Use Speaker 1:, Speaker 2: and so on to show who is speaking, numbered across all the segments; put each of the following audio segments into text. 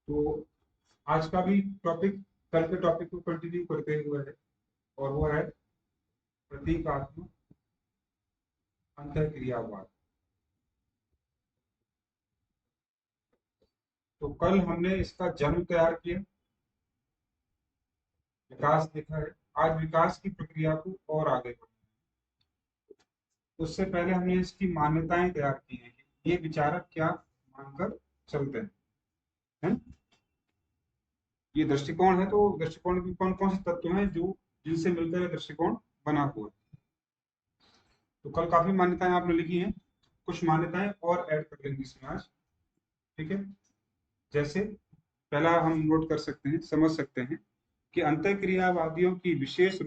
Speaker 1: तो आज का भी टॉपिक कल के टॉपिक को कंटिन्यू करते हुए है, और वो है प्रतीकात्मक अंतःक्रियावाद। तो कल हमने इसका जन्म तैयार किया, विकास देखा है। आज विकास की प्रक्रिया को और आगे बढ़ा। उससे पहले हमने इसकी मान्यताएं तैयार की हैं कि ये विचारक क्या मानकर चलते हैं। ये दृष्टिकोण है, तो दृष्टिकोण की कौन कौन से तत्व हैं जो जिनसे मिलकर ये दृष्टिकोण बना हुआ है। तो कल काफी मान्यताएं आपने लिखी हैं, कुछ मान्यताएं और ऐड कर लेंगे इसमें आज। ठीक है। जैसे पहला हम नोट कर सकते हैं, समझ सकते हैं कि अंतःक्रियावादियों की विशेष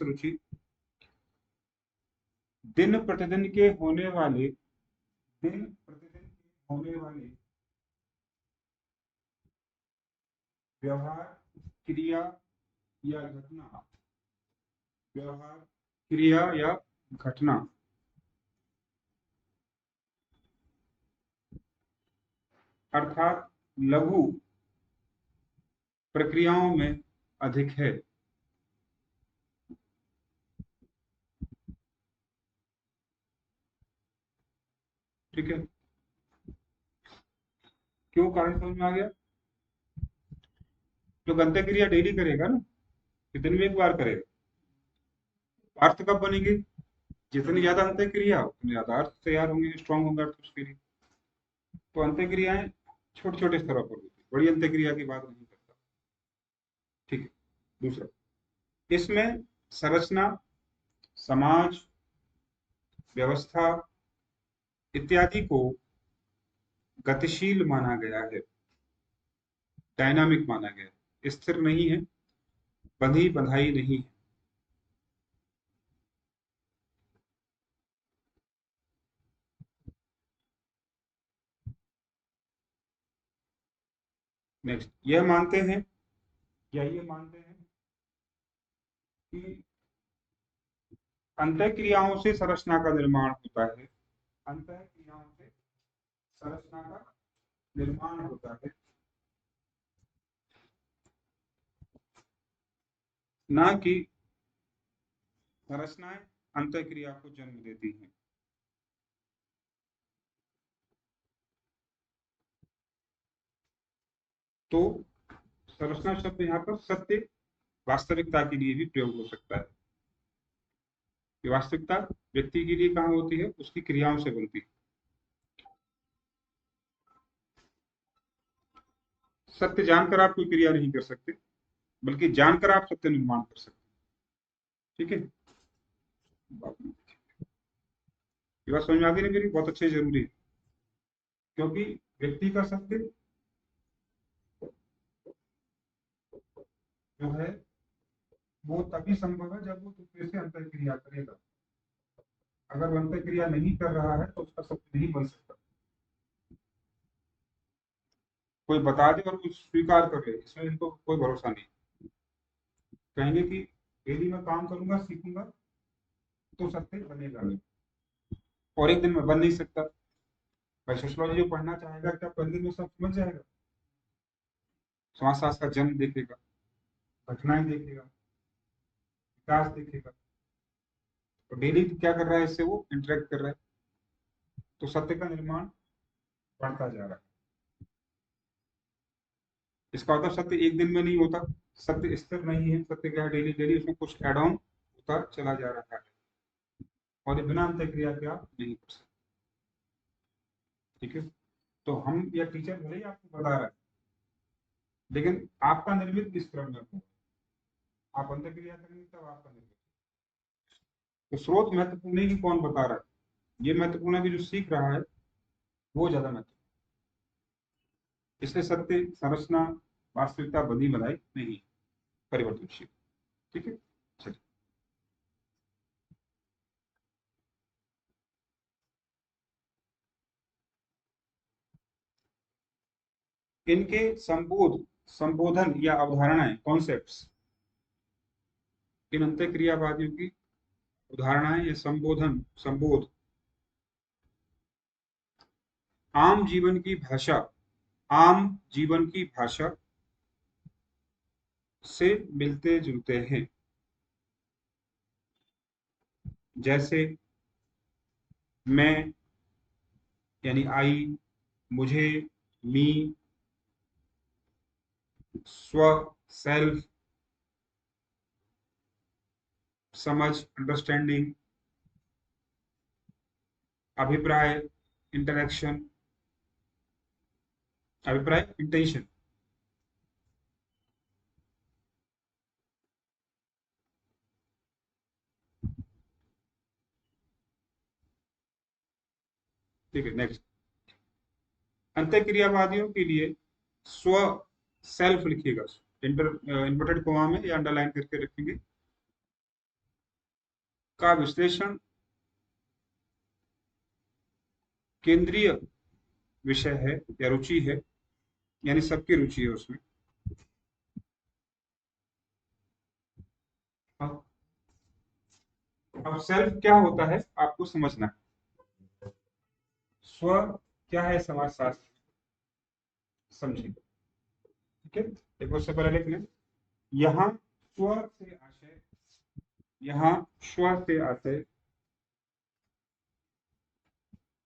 Speaker 1: रुचि दिन प्रतिदिन के होने वाले दिन प्रतिदिन के होने वाले व्यवहार क्रिया या घटना व्यवहार क्रिया या घटना अर्थात लघु प्रक्रियाओं में अधिक है। ठीक है। क्यों, कारण समझ में आ गया? जो अंत्यक्रिया डेली करेगा ना, दिन में एक बार करेगा, अर्थ कब बनेंगे? जितनी ज्यादा अंत्यक्रिया उतने ज्यादा अर्थ तैयार होंगे, स्ट्रांग होंगे अर्थ उसके लिए। तो अंत्यक्रियाएं छोटे छोटे स्तरों पर होती है, बड़ी अंत्यक्रिया की बात नहीं करता। ठीक है। दूसरा, इसमें संरचना, समाज, व्यवस्था इत्यादि को गतिशील माना गया है, डायनामिक माना गया है, स्थिर नहीं है, बंधी बंधाई नहीं है। नेक्स्ट, ये मानते हैं कि अंतःक्रियाओं से संरचना का निर्माण होता है। अंतःक्रियाओं से संरचना का निर्माण होता है, ना कि संरचनाएं अंतःक्रिया को जन्म देती हैं। तो संरचना शब्द यहाँ पर सत्य, वास्तविकता के लिए भी प्रयोग हो सकता है। ये वास्तविकता व्यक्ति के लिए कहाँ होती है? उसकी क्रियाओं से बनती है। सत्य जानकर आप कोई क्रिया नहीं कर सकते, बल्कि जानकर आप सत्य निर्माण कर सकते हैं। ठीक है। ये बात समझ में आ गई ना मेरी? बहुत अच्छे, जरूरी है। क्योंकि व्यक्ति का सत्य जो है वो तभी संभव है जब वो दूसरे से अंतर क्रिया करेगा। अगर वो अंतर क्रिया नहीं कर रहा है तो उसका सत्य नहीं बन सकता। कोई बता दे और कुछ स्वीकार कर ले, इसमें इनको कोई भरोसा नहीं। कहेंगे कि यदि मैं काम करूंगा, सीखूंगा, तो सत्य बनेगा नहीं, और एक दिन में बन नहीं सकता। भाई सोशलॉजी जो पढ़ना चाहेगा, क्या पहले दिन में सब समझ जाएगा? समाजशास्त्र का जन्म देखेगा, घटनाएं देखेगा, विकास देखेगा, तो डेली क्या कर रहा है, इससे वो इंटरेक्ट कर रहा है, तो सत्य का निर्माण बढ़ता जा रहा है। इसका मतलब सत्य एक दिन में नहीं होता, सत्य स्थिर नहीं है। सत्य क्या है? डेली डेली उसमें कुछ एड ऑन होता चला जा रहा है, और ये बिना अंत क्रिया के आप नहीं कर सकते। ठीक है। तो हम, या टीचर भले ही आपको बता रहा है, लेकिन आपका निर्मित किस क्रम में हो? आप अंत क्रिया करेंगे तब आपका निर्मित। तो स्रोत महत्वपूर्ण है कि कौन बता रहा है, ये महत्वपूर्ण है कि जो सीख रहा है वो ज्यादा महत्वपूर्ण। इसलिए सत्य, संरचना, वास्तविकता बदी बनाई नहीं, परिवर्तनशील। ठीक है। चलिए, इनके संबोधन या अवधारणाएं, कॉन्सेप्ट्स, इन अंतःक्रियावादियों की उदाहरणाएं या संबोध आम जीवन की भाषा, आम जीवन की भाषा से मिलते जुलते हैं। जैसे मैं यानी आई, मुझे, मी, स्व, सेल्फ, समझ, अंडरस्टैंडिंग, अभिप्राय, इंटरेक्शन, अभिप्राय, इंटेंशन। ठीक है, नेक्स्ट। अंत्यक्रियावादियों के लिए स्व, सेल्फ लिखिएगा, इन्वर्टेड कोमा में या अंडरलाइन करके रखेंगे, का विश्लेषण केंद्रीय विषय है या रुचि है, यानी सबकी रुचि है उसमें। अब सेल्फ क्या होता है आपको समझना है। स्व क्या है समाजशास्त्र, समझिए। ठीक है, एक बार से पहले लिख लें। यहाँ स्व से आशय, यहाँ स्व से आशय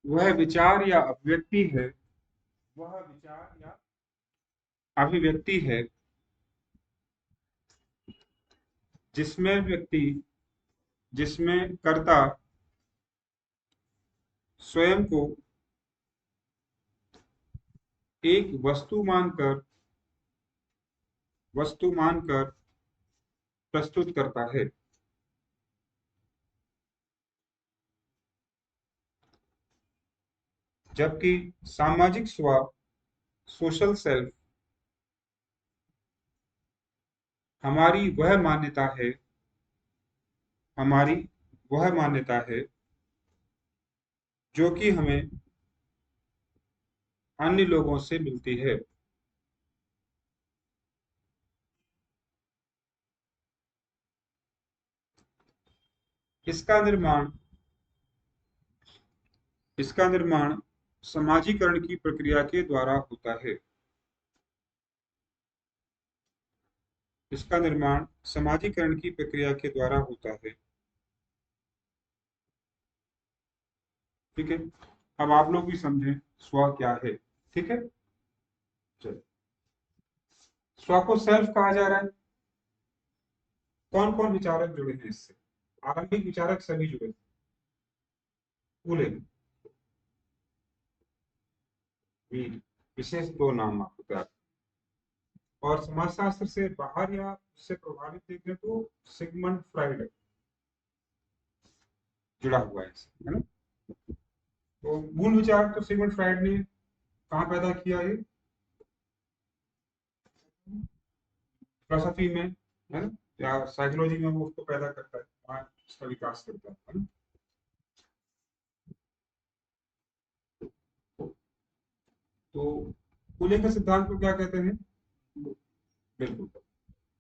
Speaker 1: वह विचार या अभिव्यक्ति है, वह विचार या अभिव्यक्ति है जिसमें व्यक्ति, जिसमें कर्ता स्वयं को एक वस्तु मानकर प्रस्तुत करता है। जबकि सामाजिक स्व, सोशल सेल्फ, हमारी वह मान्यता है, हमारी वह मान्यता है जो कि हमें अन्य लोगों से मिलती है। इसका निर्माण, इसका निर्माण समाजीकरण की प्रक्रिया के द्वारा होता है। इसका निर्माण समाजीकरण की प्रक्रिया के द्वारा होता है। ठीक है, अब आप लोग भी समझें स्व क्या है। ठीक है, चलिए। स्व को सेल्फ कहा जा रहा है। कौन कौन विचारक जुड़े हैं इससे? आरंभिक विचारक सभी जुड़े हैं। बोले वीर, विशेष दो नाम आपको तैयार। और समाजशास्त्र से बाहर या उससे प्रभावित देखें तो सिगमंड फ्राइड जुड़ा हुआ है इससे, है ना। तो मूल विचार तो सिगमंड फ्राइड ने कहाँ पैदा किया ये? फिलोसफी में, है ना, या साइकोलॉजी में वो उसको पैदा करता है, वहाँ उसका विकास करता है ना। तो कूलिंग के सिद्धांत को क्या कहते हैं? बिल्कुल,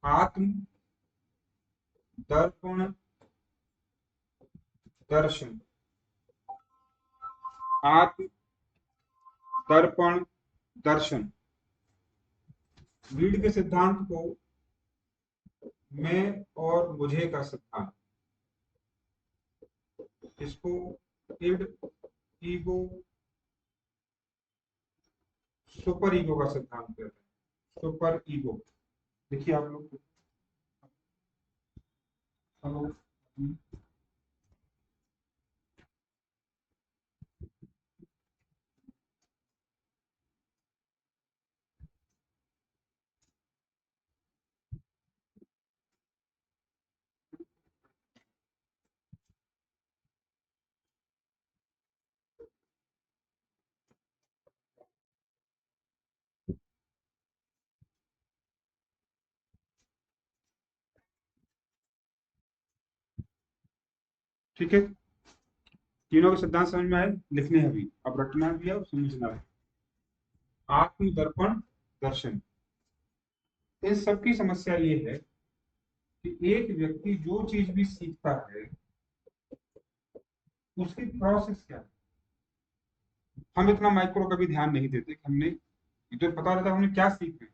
Speaker 1: आत्म दर्पण दर्शन, आत्म दर्पण दर्शन। रीड के सिद्धांत को मैं और मुझे का सिद्धांत, इसको इड, ईगो, सुपर ईगो का सिद्धांत कहते हैं। सुपर ईगो, देखिए आप लोग। हेलो। ठीक है, तीनों के सिद्धांत समझ में आए, लिखने हैं अभी, अब रटना भी है और समझना है। आत्म दर्पण दर्शन। इन सबकी समस्या ये है कि एक व्यक्ति जो चीज भी सीखता है उसकी प्रोसेस क्या है। हम इतना माइक्रो कभी ध्यान नहीं देते कि हमने, ये तो पता रहता है हमने क्या सीख रहे हैं,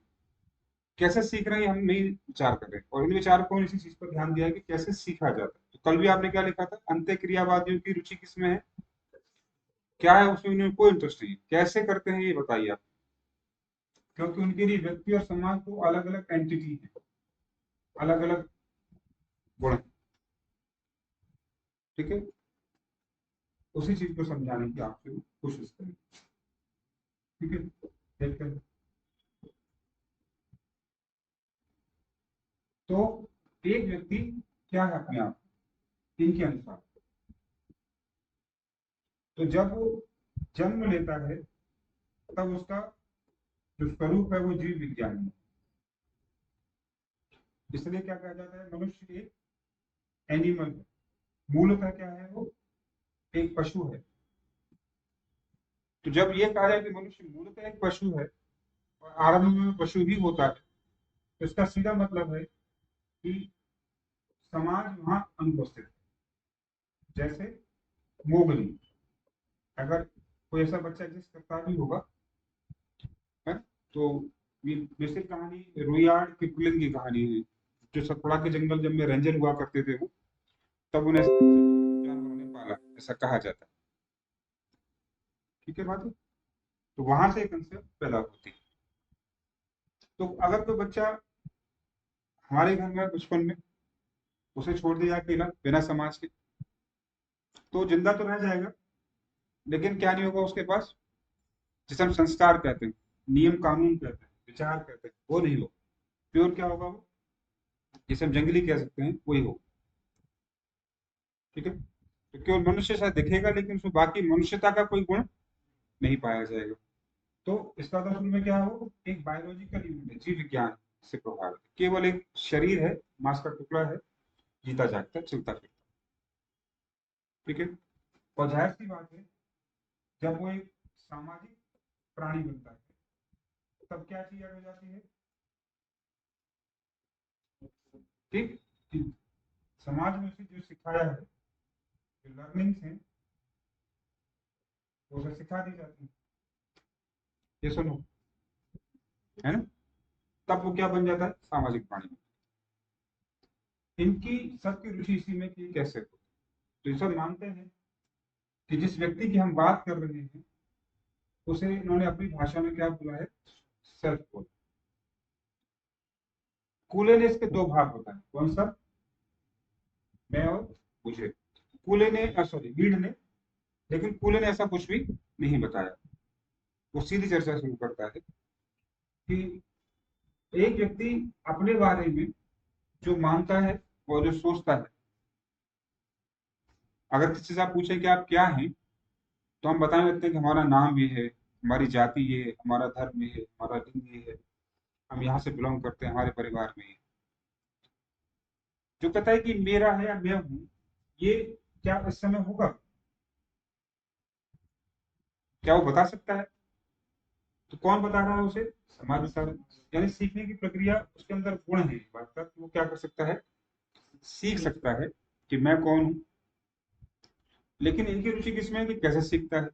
Speaker 1: कैसे सीख रहे हैं ये हम नहीं विचार कर रहे, और इन विचारकों ने इसी चीज पर ध्यान दिया है कि कैसे सीखा जाता है। तो कल भी आपने क्या लिखा था, अंत्य क्रियावादियों की रुचि किसमें है, क्या है उसमें, उन्हें कोई इंटरेस्ट नहीं है, कैसे करते हैं ये बताइए आप। क्योंकि उनके लिए व्यक्ति और समाज तो अलग अलग एंटिटी है, अलग अलग गुण है। ठीक है, उसी चीज को समझाने की आपसे कोशिश करें। ठीक है, देखते हैं। तो एक व्यक्ति क्या है अपने आप, इनके अनुसार, तो जब वो जन्म लेता है तब उसका जो स्वरूप है वो जीव विज्ञान है। इसलिए क्या कहा जाता है, मनुष्य एक एनिमल है, मूलतः क्या है वो, एक पशु है। तो जब ये कहा जाए कि मनुष्य मूलतः एक पशु है और आरंभ में पशु ही होता है, तो इसका सीधा मतलब है कि समाज वहां अनुपस्थित है। जैसे मोगली, अगर कोई ऐसा बच्चा जिस करता भी होगा, है, तो ये बेसिक कहानी रुयार्ड किपलिंग की कहानी है। जो सतपुड़ा के जंगल जब में रेंजर हुआ करते थे वो, तब उन्हें जानवरों ने पाला, ऐसा कहा जाता है। ठीक है बात है, तो वहां से कंसेप्ट पैदा होती है। तो अगर कोई बच्चा हमारे घर में बचपन में उसे छोड़ दिया अकेला बिना समाज के, तो जिंदा तो रह जाएगा, लेकिन क्या नहीं होगा उसके पास, जिसे हम संस्कार कहते हैं, नियम कानून कहते हैं, विचार कहते हैं, वो नहीं होगा। प्योर क्या होगा वो, जिसे हम जंगली कह सकते हैं, वही होगा। ठीक है, तो केवल मनुष्य शायद दिखेगा, लेकिन उसमें बाकी मनुष्यता का कोई गुण नहीं पाया जाएगा। तो इसका मतलब में क्या हो, एक बायोलॉजिकल यूनिट है, जीव विज्ञान से प्रभावित, केवल एक शरीर है, मांस का टुकड़ा है, जीता जागता चलता फिरता। ठीक है, और जाहिर सी बात है, जब वो एक सामाजिक प्राणी बनता है तब क्या चीज ऐड हो जाती है, ठीक, कि समाज में से जो सिखाया है, जो लर्निंग्स हैं, वो उसे सिखा दी जाती है। ये सुनो, है ना, तब वो क्या बन जाता है, सामाजिक प्राणी। इनकी सबकी रुचि इसी में कि कैसे हो। तो ये सब मानते हैं कि जिस व्यक्ति की हम बात कर रहे हैं उसे इन्होंने अपनी भाषा में क्या बोला है, सेल्फ बोला। कूले ने इसके दो भाग बताए, कौन सा, मैं और मुझे। कूले ने, सॉरी, मीड ने, लेकिन कूले ने ऐसा कुछ भी नहीं बताया। वो सीधी चर्चा शुरू करता है कि एक व्यक्ति अपने बारे में जो मानता है और जो सोचता है, अगर किसी से आप पूछे कि आप क्या हैं, तो हम बताने लगते हैं कि हमारा नाम ये है, हमारी जाति ये है, हमारा धर्म ये है, हमारा लिंग ये है, हम यहाँ से बिलोंग करते हैं, हमारे परिवार में ये। जो कहता है कि मेरा है या मैं हूँ, ये क्या इस समय होगा, क्या वो बता सकता है, तो कौन बता रहा है उसे, समाज बता रहा है। यानी सीखने की प्रक्रिया, उसके अंदर गुण है इस बात का कि वो क्या कर सकता है, सीख सकता है कि मैं कौन हूँ। लेकिन इनकी रुचि किसमें है कि कैसे सीखता है।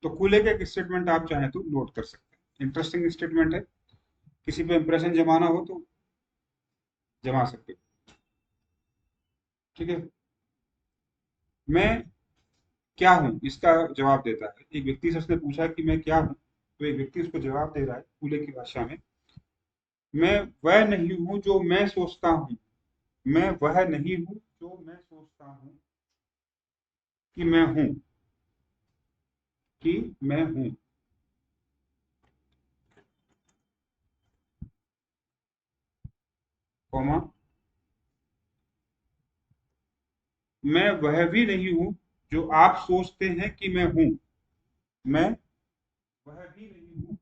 Speaker 1: तो कूले का एक स्टेटमेंट आप चाहें तो नोट कर सकते हैं, इंटरेस्टिंग स्टेटमेंट है, किसी पे इंप्रेशन जमाना हो तो जमा सकते हो। ठीक है, मैं क्या हूँ इसका जवाब देता है। एक व्यक्ति से उसने पूछा कि मैं क्या हूँ, तो एक व्यक्ति उसको जवाब दे रहा है कूले की भाषा में, मैं वह नहीं हूँ जो मैं सोचता हूँ, मैं वह नहीं हूँ जो मैं सोचता हूँ कि मैं हूँ, कि मैं हूँ। कौमा, मैं वह भी नहीं हूँ जो आप सोचते हैं कि मैं हूँ, मैं वह भी नहीं हूँ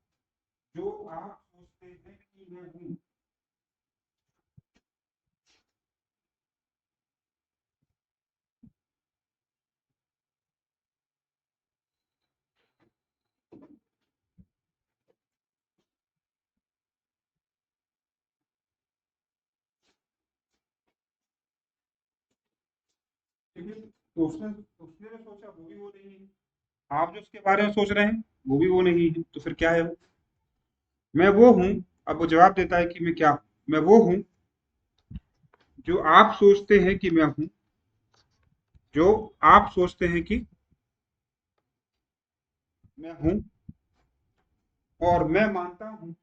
Speaker 1: जो आप सोचते हैं कि मैं हूँ। ठीक है, तो उसने उसने जो सोचा वो भी वो नहीं है। आप जो उसके बारे में सोच रहे हैं वो भी वो नहीं है, तो फिर क्या है वो? मैं वो हूँ। अब वो जवाब देता है कि मैं क्या हूँ। मैं वो हूँ जो आप सोचते हैं कि मैं हूँ, जो आप सोचते हैं कि मैं हूँ, और मैं मानता हूँ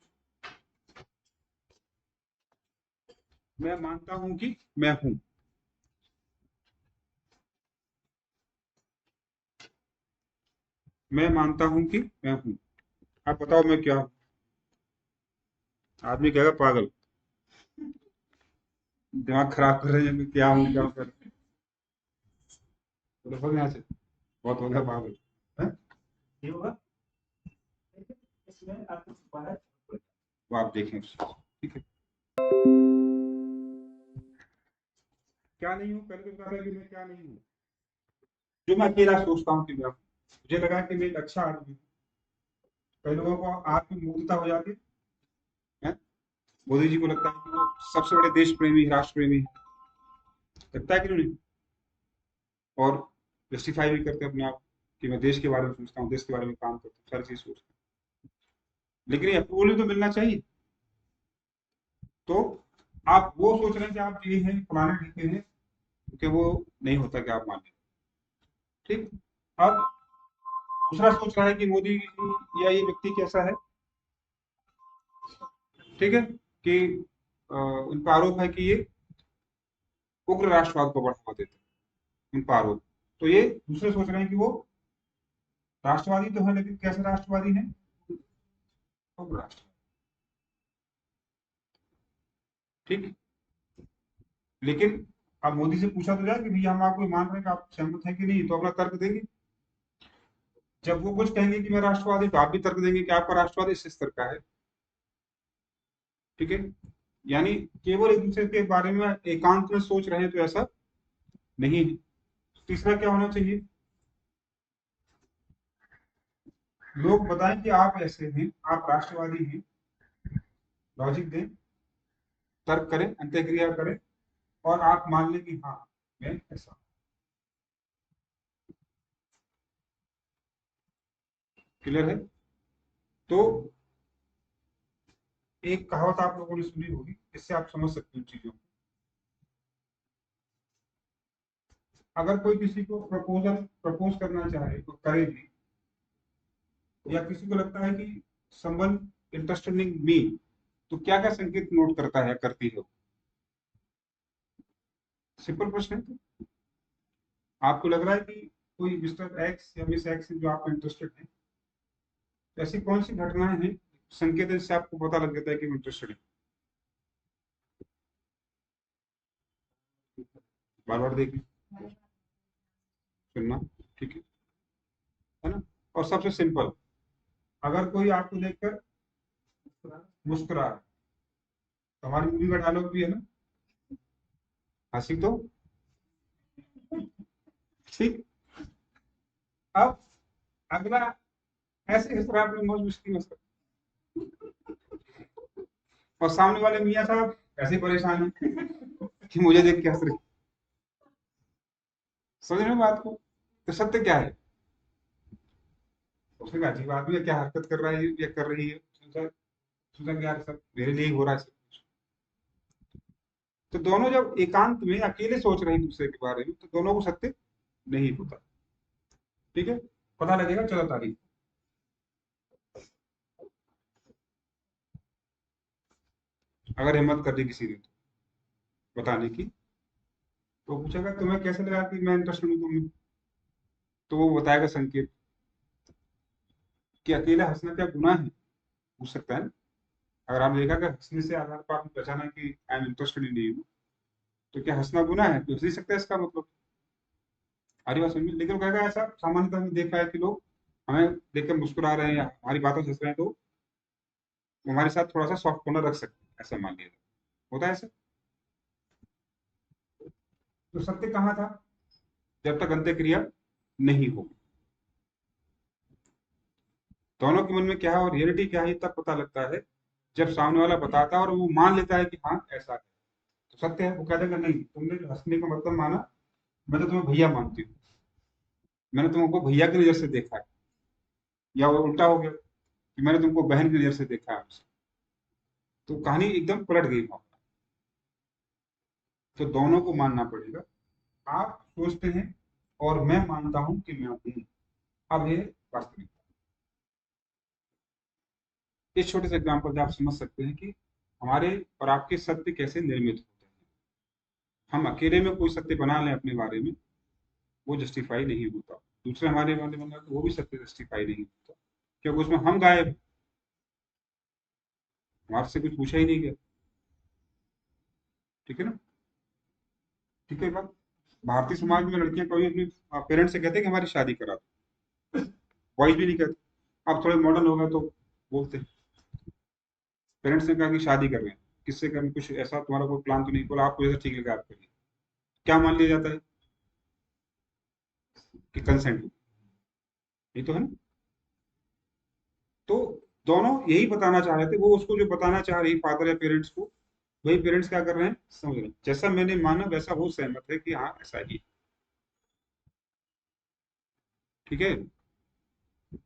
Speaker 1: कि मैं हूँ। मैं मानता हूँ कि मैं हूँ। आप बताओ मैं क्या हूँ? आदमी कहेगा पागल, दिमाग खराब कर रहे हैं, मैं क्या हूँ क्या कर। बोले भाग यहाँ से, बहुत हो गया पागल। हैं? ये होगा इसमें आपको छुपा है, वो आप देखें उसको। ठीक है। क्या नहीं हूँ, पहले तो बता था कि मैं क्या नहीं हूँ। जो मैं अकेला सोचता हूँ कि मैं हूँ। मुझे लगा कि मैं एक अच्छा आदमी हूँ। कई लोगों को आत्ममूर्खता हो जाती है। मोदी जी को लगता है कि वो सबसे बड़े देश प्रेमी, राष्ट्र प्रेमी है। लगता है कि नहीं? और जस्टिफाई भी करते हैं अपने आप कि मैं देश के बारे में सोचता हूँ, देश के बारे में काम करता हूँ, सारी चीज सोचता हूँ। लेकिन ये अप्रूवल भी तो मिलना चाहिए। तो आप वो सोच रहे हैं कि आप ये हैं, फलाने ढीके हैं, क्योंकि वो नहीं होता कि आप मान लें। ठीक। अब दूसरा सोच रहा है कि मोदी जी या ये व्यक्ति कैसा है। ठीक है। कि उन पर आरोप है कि ये उग्र राष्ट्रवाद को बढ़ावा देते हैं, उन पर आरोप। तो ये दूसरे सोच रहे हैं कि वो राष्ट्रवादी तो है, लेकिन कैसे राष्ट्रवादी है? उग्र राष्ट्र। ठीक। लेकिन अब मोदी से पूछा तो जाए कि भैया हम आपको मान रहे हैं कि आप सहमत हैं कि नहीं, तो अपना तर्क देंगे। जब वो कुछ कहेंगे कि मैं राष्ट्रवादी, तो आप भी तर्क देंगे कि आपका राष्ट्रवाद इस स्तर का है। ठीक है। यानी केवल एक दूसरे के बारे में एकांत में सोच रहे हैं, तो ऐसा नहीं है। तीसरा क्या होना चाहिए? लोग बताएं कि आप ऐसे हैं, आप राष्ट्रवादी हैं। लॉजिक दें, तर्क करें, अंत्यक्रिया करें, और आप मान लें कि हाँ, मैं ऐसा। क्लियर है? तो एक कहावत आप लोगों ने सुनी होगी, इससे आप समझ सकते हैं चीजों को। अगर कोई किसी को प्रपोज करना चाहे तो करे भी, या किसी को लगता है कि समवन इंटरेस्टेड इन मी, तो क्या क्या संकेत नोट करता है, करती है? सिंपल प्रश्न है। तो आपको लग रहा है कि कोई मिस्टर एक्स या मिस एक्स जो आप इंटरेस्टेड है, तो ऐसी कौन सी घटनाएं हैं, संकेत है, जिससे आपको पता लग जाता है कि इंटरेस्टेड है? बार बार देखिए, सुनना। ठीक है ना? और सबसे सिंपल, अगर कोई आपको देखकर मुस्कुरा रहा है, तो हमारी मूवी का डायलॉग भी है ना, हंसी तो। ठीक। अब अगला ऐसे इस तरह आपने मौज मस्ती में और सामने वाले मियाँ साहब ऐसे परेशान है कि मुझे देख के हंस रहे। समझ रहे हो बात को? तो सत्य क्या है? उसने कहा अजीब आदमी है, क्या हरकत कर रहा है या कर रही है। सोचा कि यार सब मेरे लिए ही हो रहा है सब कुछ। तो दोनों जब एकांत में अकेले सोच रहे हैं दूसरे के बारे में, तो दोनों को सत्य नहीं होता। ठीक है। पता लगेगा 14 तारीख। अगर हिम्मत कर दी किसी ने तो बताने की, तो पूछेगा तुम्हें कैसे लगा कि मैं इंटरेस्टेड हूँ तुम्हें? तो वो बताएगा संकेत कि अकेले हंसना क्या गुनाह है, पूछ सकता है ना। अगर आपने देखा कि हंसने से आधार पर आपने पहचाना कि I am interested in you, तो क्या हंसना गुनाह है? तो हंस ही सकता है, इसका मतलब। हमारी बात समझिए। लेकिन वो कहेगा ऐसा सामान्यतः हमने देखा है कि लोग हमें देखकर मुस्कुरा रहे हैं या हमारी बातों से हंस रहे हैं, तो वो हमारे साथ थोड़ा सा सॉफ्ट कॉर्नर रख सकते हैं, ऐसा मान लिया। होता है ऐसा। तो सत्य कहाँ था? जब तक अंत्य क्रिया नहीं हो। दोनों के मन में क्या है और रियलिटी क्या है, ये तब पता लगता है जब सामने वाला बताता है और वो मान लेता है कि हाँ ऐसा है। तो सत्य है। वो कह देगा नहीं, तुमने जो हंसने का मतलब माना, मैं तो तुम्हें भैया मानती हूँ, मैंने तुमको भैया की नजर से देखा है। या वो उल्टा हो गया कि मैंने तुमको बहन की नजर से देखा है हमसे, तो कहानी एकदम पलट गई वहां। तो दोनों को मानना पड़ेगा। आप सोचते हैं और मैं मानता हूं कि मैं हूं। अब ये वास्तविकता। इस छोटे से एग्जाम्पल से आप समझ सकते हैं कि हमारे और आपके सत्य कैसे निर्मित होते हैं। हम अकेले में कोई सत्य बना लें अपने बारे में, वो जस्टिफाई नहीं होता। दूसरे हमारे बारे में बना तो वो भी सत्य जस्टिफाई नहीं होता, क्योंकि उसमें हम गायब हैं, हमारे से कुछ पूछा ही नहीं गया। ठीक है ना? ठीक है बात। भारतीय समाज में लड़कियां कभी अपने पेरेंट्स से कहते हैं कि हमारी शादी करा दो, बॉयज भी नहीं कहते। अब थोड़े मॉडर्न हो गए तो बोलते हैं। पेरेंट्स ने कहा कि शादी कर रहे हैं, किससे करनी, कुछ ऐसा तुम्हारा कोई प्लान तो नहीं, बोला आपको जैसा ठीक लगे आप करिए। क्या मान लिया जाता है कि कंसेंट, ये तो है ना? तो दोनों यही बताना चाह रहे थे, वो उसको जो बताना चाह रही फादर या पेरेंट्स को, वही पेरेंट्स क्या कर रहे हैं, समझ रहे हैं। जैसा मैंने माना वैसा वो सहमत है कि हाँ ऐसा ही। ठीक है?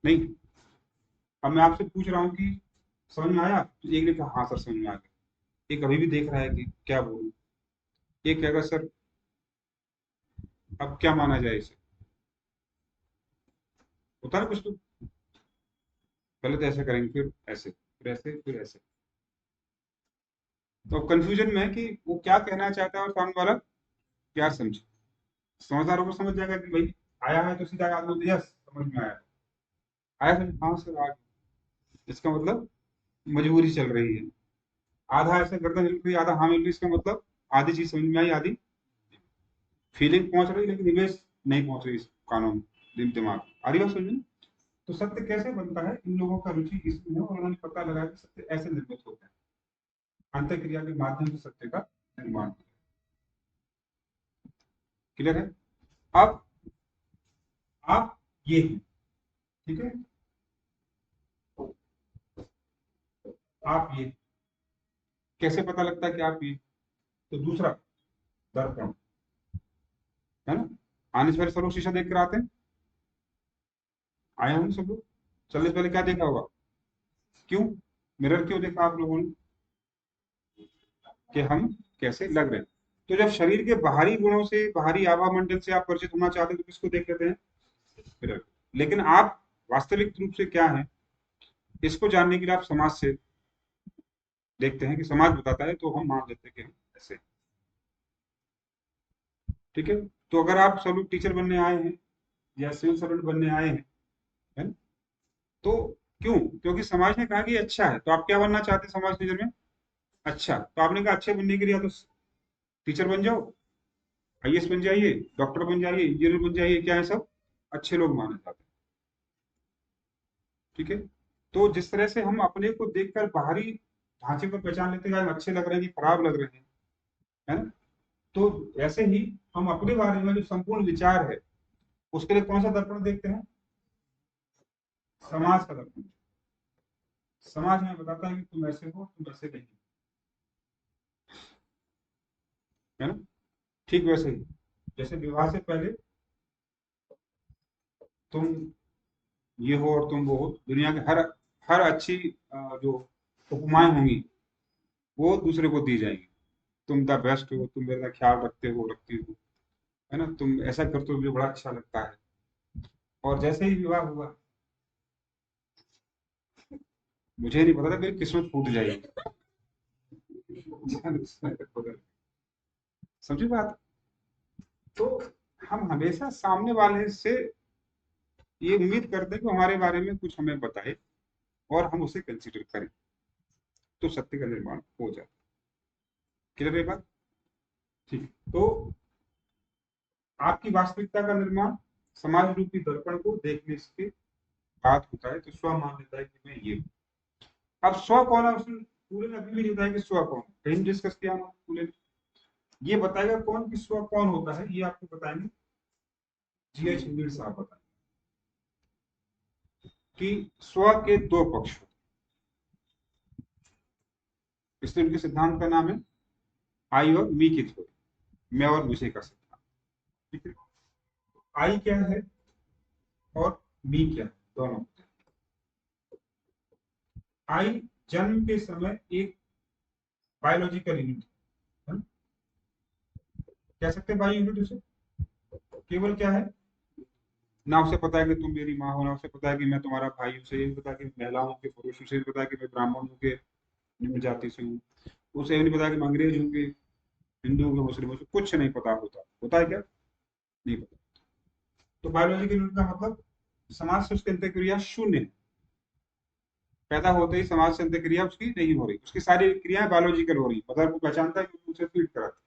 Speaker 1: नहीं, अब मैं आपसे पूछ रहा हूँ कि समझ में आया, तो एक ने कहा हाँ सर समझ में आ गया। एक अभी भी देख रहा है कि क्या बोलूं। एक कहेगा सर अब क्या माना जाए इसे। होता है ना कुछ तो, पहले तो ऐसे करेंगे फिर ऐसे फिर ऐसे फिर ऐसे। तो कंफ्यूजन में है कि वो क्या कहना चाहता है और सामने वाला क्या समझे। समझदारों को समझ जाएगा कि भाई आया है तो सीधा आदमी यस समझ में आया। आया समझ, हाँ सर आ गया। इसका मतलब मजबूरी चल रही है। आधा ऐसे गर्दन हिल रही, आधा हाँ मिल रही, इसका मतलब आधी चीज समझ में आई, आधी फीलिंग पहुंच रही, लेकिन इमेज नहीं पहुंच रही इस कानों में, दिमाग। आ रही बात समझ में? तो सत्य कैसे बनता है, इन लोगों का रुचि इसमें है और उन्होंने पता लगाया कि सत्य ऐसे निर्मित होता है। अंतःक्रिया के माध्यम से सत्य का निर्माण। क्लियर है? अब आप ये हैं, ठीक है? आप ये कैसे पता लगता है कि आप ये? तो दूसरा दर्पण, है ना? आने से पहले सब लोग शीशा देख कर आते हैं, आए होंगे सब लोग। चलने से पहले क्या देखा होगा? क्यों मिरर क्यों देखा आप लोगों ने? कि हम कैसे लग रहे हैं। तो जब शरीर के बाहरी गुणों से, बाहरी आभा मंडल से आप परिचित होना चाहते हैं तो किसको देख लेते हैं? मिरर। लेकिन आप वास्तविक रूप से क्या है, इसको जानने के लिए आप समाज से देखते हैं कि समाज बताता है, तो हम मान लेते हैं कि हम ऐसे। ठीक है? तो अगर आप सब लोग टीचर बनने आए हैं या सिविल सर्वेंट बनने आए हैं, है ना? तो क्यों? क्योंकि समाज ने कहा कि ये अच्छा है, तो आप क्या बनना चाहते हैं समाज की नजर में? अच्छा। तो आपने कहा अच्छे बनने के लिए या तो टीचर बन जाओ, आईएएस बन जाइए, डॉक्टर बन जाइए, इंजीनियर बन जाइए, क्या है सब अच्छे लोग माने जाते हैं। ठीक है? तो जिस तरह से हम अपने को देखकर बाहरी ढांचे को पहचान लेते हैं, हम अच्छे लग रहे हैं कि खराब लग रहे हैं, है ना? तो ऐसे ही हम अपने बारे में जो संपूर्ण विचार है, उसके लिए कौन सा दर्पण देखते हैं? समाज का दर्पण। समाज में बताता है कि तुम ऐसे हो, तुम ऐसे नहीं, है ना? ठीक वैसे ही जैसे विवाह से पहले तुम ये हो और तुम वो हो, दुनिया के हर हर अच्छी जो उपमाएं होंगी वो दूसरे को दी जाएंगी। तुम द बेस्ट हो, तुम मेरा ख्याल रखते हो, रखती हो, है ना, तुम ऐसा करते हो मुझे बड़ा अच्छा लगता है। और जैसे ही विवाह हुआ, मुझे नहीं पता था मेरी किस्मत फूट जाएगी। समझी बात? तो हम हमेशा सामने वाले से ये उम्मीद करते हैं कि हमारे बारे में कुछ हमें बताए और हम उसे कंसिडर करें, तो सत्य का निर्माण हो जाए। क्लियर है बात? ठीक। तो आपकी वास्तविकता का निर्माण समाज रूपी दर्पण को देखने के बाद होता है। तो स्व मान लेता है कि मैं ये हूं। अब स्व कौन है, उसने पूरे ने अभी भी नहीं बताया कि स्व कौन है। कहीं डिस्कस किया ना पूरे ने? ये बताएगा कौन कि स्व कौन होता है, ये आपको बताएंगे जीएच हिंदुल साहब। बताएंगे कि स्व के दो पक्ष होते हैं, इसलिए उनके सिद्धांत का नाम है आई और मी की थ्योरी, मैं और मुझे का सिद्धांत। ठीक है? आई क्या है और मी क्या है, दोनों। आई जन्म के समय एक बायोलॉजिकल यूनिट है ना? कह सकते हैं बायो यूनिट उसे। केवल क्या है, ना उसे पता है कि तुम मेरी माँ हो, ना उसे पता है कि मैं तुम्हारा भाई हूँ, उसे ये नहीं पता कि महिला हूँ कि पुरुष हूँ, उसे नहीं पता कि मैं ब्राह्मण हूँ कि निम्न जाति से हूँ, उसे ये नहीं पता कि मैं अंग्रेज हूँ कि हिंदू हूँ कि मुस्लिम हूँ, उसे कुछ नहीं पता होता। होता है क्या? नहीं पता। तो बायोलॉजिकल यूनिट का मतलब समाज से उसकी अंतःक्रिया शून्य है। पैदा होते ही समाज से अंतःक्रिया उसकी नहीं हो रही, उसकी सारी क्रियाएं बायोलॉजिकल हो रही। मदर को पहचानता है क्योंकि उसे फीड कराता है।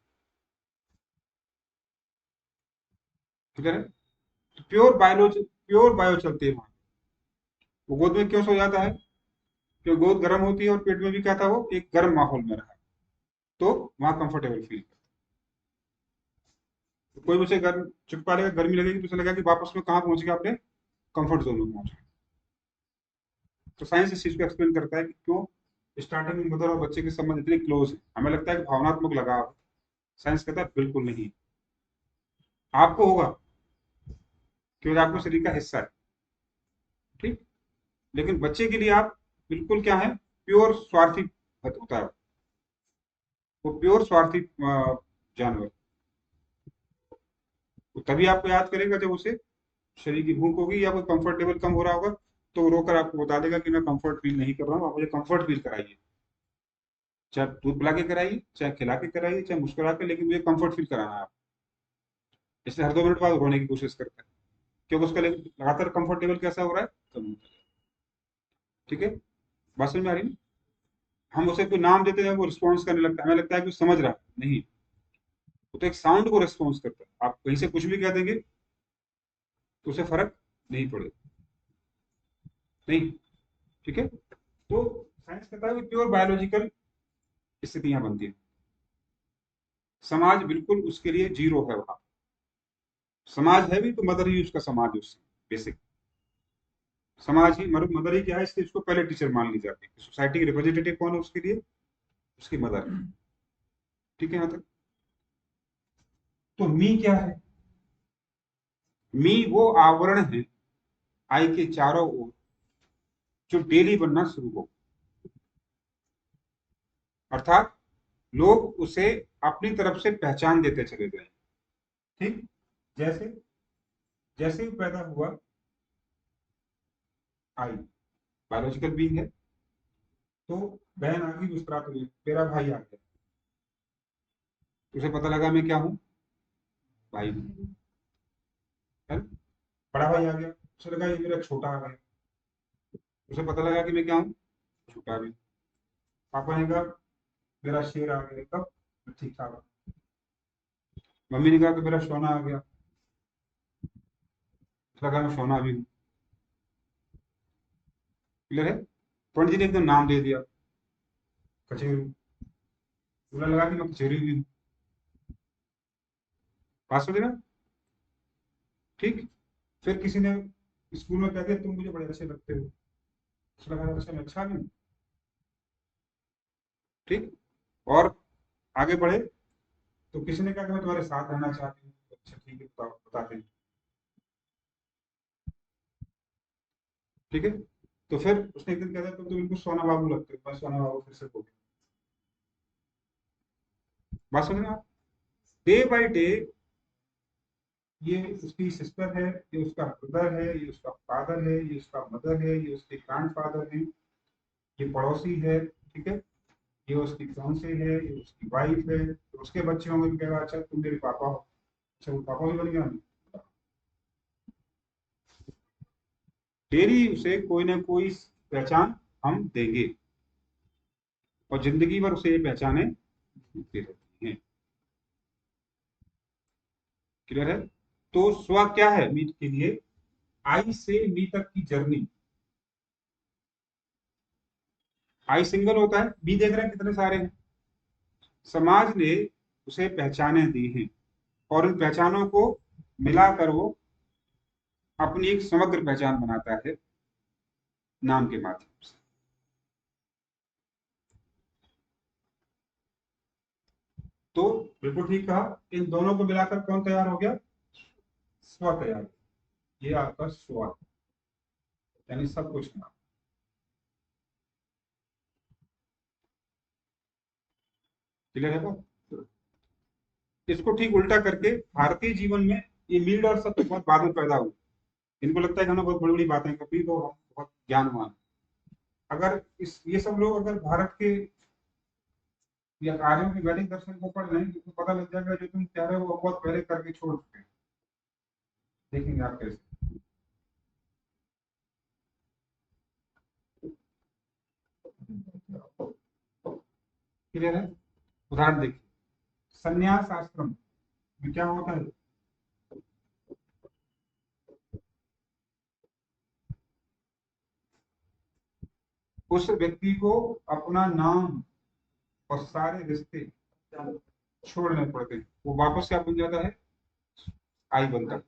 Speaker 1: ठीक है। तो प्योर बायो चलती है वहां। वो गोद में क्यों सो जाता है? क्योंकि गोद गर्म होती है और पेट में भी क्या था, वो एक गर्म माहौल में रहा, तो वहां कंफर्टेबल फील करता है। तो कोई मुझे गर्म चिपका लेगा, गर्मी लगेगी तो उसे लगेगा कि वापस में कहाँ पहुंच गया, अपने कंफर्ट जोन में पहुंच गया। तो साइंस इस चीज को एक्सप्लेन करता है कि क्यों स्टार्टिंग में मदर और बच्चे के संबंध इतने क्लोज है। हमें लगता है कि भावनात्मक लगाव। साइंस कहता है बिल्कुल नहीं। आपको होगा क्योंकि आपको शरीर का हिस्सा है, ठीक। लेकिन बच्चे के लिए आप बिल्कुल क्या है, प्योर स्वार्थी होता है। वो प्योर स्वार्थी जानवर। वो तभी आपको याद करेगा जब उसे शरीर की भूख होगी या कोई कंफर्टेबल कम हो रहा होगा, तो वो रोकर आपको बता देगा कि मैं कंफर्ट फील नहीं कर रहा हूँ, आप मुझे कंफर्ट फील कराइए। चाहे दूध पिला के कराइए, चाहे खिला के कराइए, चाहे मुस्कुरा के, लेकिन मुझे कंफर्ट फील कराना है आप। इसलिए हर 2 मिनट बाद रोने की कोशिश करता है, क्योंकि उसका लगातार कंफर्टेबल कैसा हो रहा है, कम होता है। ठीक है। बात समझ में आ रही है? हम उसे कोई नाम देते हैं, वो रिस्पॉन्स करने लगता है, हमें लगता है कि वो समझ रहा है, नहीं। वो तो एक साउंड को रिस्पॉन्स करता है। आप कहीं से कुछ भी कह देंगे तो उसे फर्क नहीं पड़ेगा। नहीं। ठीक है। तो साइंस कहता है कि प्योर बायोलॉजिकल स्थितियां बनती हैं। समाज बिल्कुल उसके लिए जीरो है वहां। समाज है भी तो मदर ही उसका समाज है उससे बेसिक। समाज ही मदर ही क्या है, इसलिए उसको पहले टीचर मान ली जाती है। सोसाइटी की रिप्रेजेंटेटिव कौन है उसके लिए? उसकी मदर। ठीक है यहाँ तक। तो मी क्या है? मी वो आवरण है आई के चारों ओर जो डेली बनना शुरू हो। अर्थात लोग उसे अपनी तरफ से पहचान देते चले गए। ठीक। जैसे जैसे ही पैदा हुआ आई, बायोलॉजिकल बीइंग है, तो बहन आ गई मुस्कुराते हुए, मेरा भाई आ गया। उसे पता लगा मैं क्या हूँ, भाई हूँ। है ना? बड़ा भाई आ गया, उसे लगा ये मेरा छोटा आ गया। उसे पता लगा कि मैं क्या हूँ, छोटा भी। पापा ने कहा मेरा शेर आ गया, कब? ठीक ठाक। मम्मी ने कहा कि मेरा सोना आ गया, उसे लगा मैं सोना भी हूँ। क्लियर है? पंडित जी ने एकदम नाम दे दिया, कचेरू। उन्हें लगा कि मैं कचेरी भी हूँ। बात समझ रहे हैं? ठीक। फिर किसी ने स्कूल में कह दिया तुम मुझे बड़े अच्छे लगते हो। उसे लगा अच्छा मैं अच्छा भी हूँ। ठीक। और आगे बढ़े तो किसी ने कहा कि मैं तुम्हारे साथ रहना चाहती हूँ। अच्छा ठीक है, बताओ, बताते हैं। ठीक है। तो फिर उसने एक दिन कहा था तुम तो बिल्कुल सोना बाबू लगते हो। मैं सोना बाबू फिर से बोल। बात समझ रहे हैं आप? डे बाय डे ये उसकी सिस्टर है, ये उसका ब्रदर है, ये उसका फादर है, ये उसका मदर है, ये उसके ग्रैंडफादर है, ये पड़ोसी है। ठीक है। ये उसकी फियांसे है, ये उसकी वाइफ है, तो उसके बच्चे होंगे तो कहेगा अच्छा तुम मेरे पापा हो। अच्छा वो पापा भी बन गया। डेली उसे कोई ना कोई पहचान हम देंगे, और जिंदगी भर उसे ये पहचाने मिलती रहती हैं। क्लियर है? तो स्व क्या है मीट के लिए? आई से मी तक की जर्नी। आई सिंगल होता है, बी देख रहे हैं कितने सारे हैं। समाज ने उसे पहचाने दी हैं, और उन पहचानों को मिलाकर वो अपनी एक समग्र पहचान बनाता है नाम के माध्यम से। तो बिल्कुल ठीक कहा। इन दोनों को मिलाकर कौन तैयार हो गया? स्व तैयार। ये आपका स्व, यानी सब कुछ ना। क्लियर है बात? इसको ठीक उल्टा करके भारतीय जीवन में ये मीड और सब बहुत बाद में पैदा हुए। इनको लगता है कि हमने बहुत बड़ी बड़ी बातें करी तो हम बहुत ज्ञानवान। अगर इस ये सब लोग अगर भारत के या आर्यों के वैदिक दर्शन को पढ़ लें तो पता लग जाएगा जो तुम कह रहे हो वो बहुत पहले करके छोड़ चुके हैं। देखेंगे आप कैसे। क्लियर है? उदाहरण देखिए, संन्यास आश्रम में क्या होता है? उस व्यक्ति को अपना नाम और सारे रिश्ते छोड़ने पड़ते हैं। वो वापस क्या बन जाता है? आई बनता है।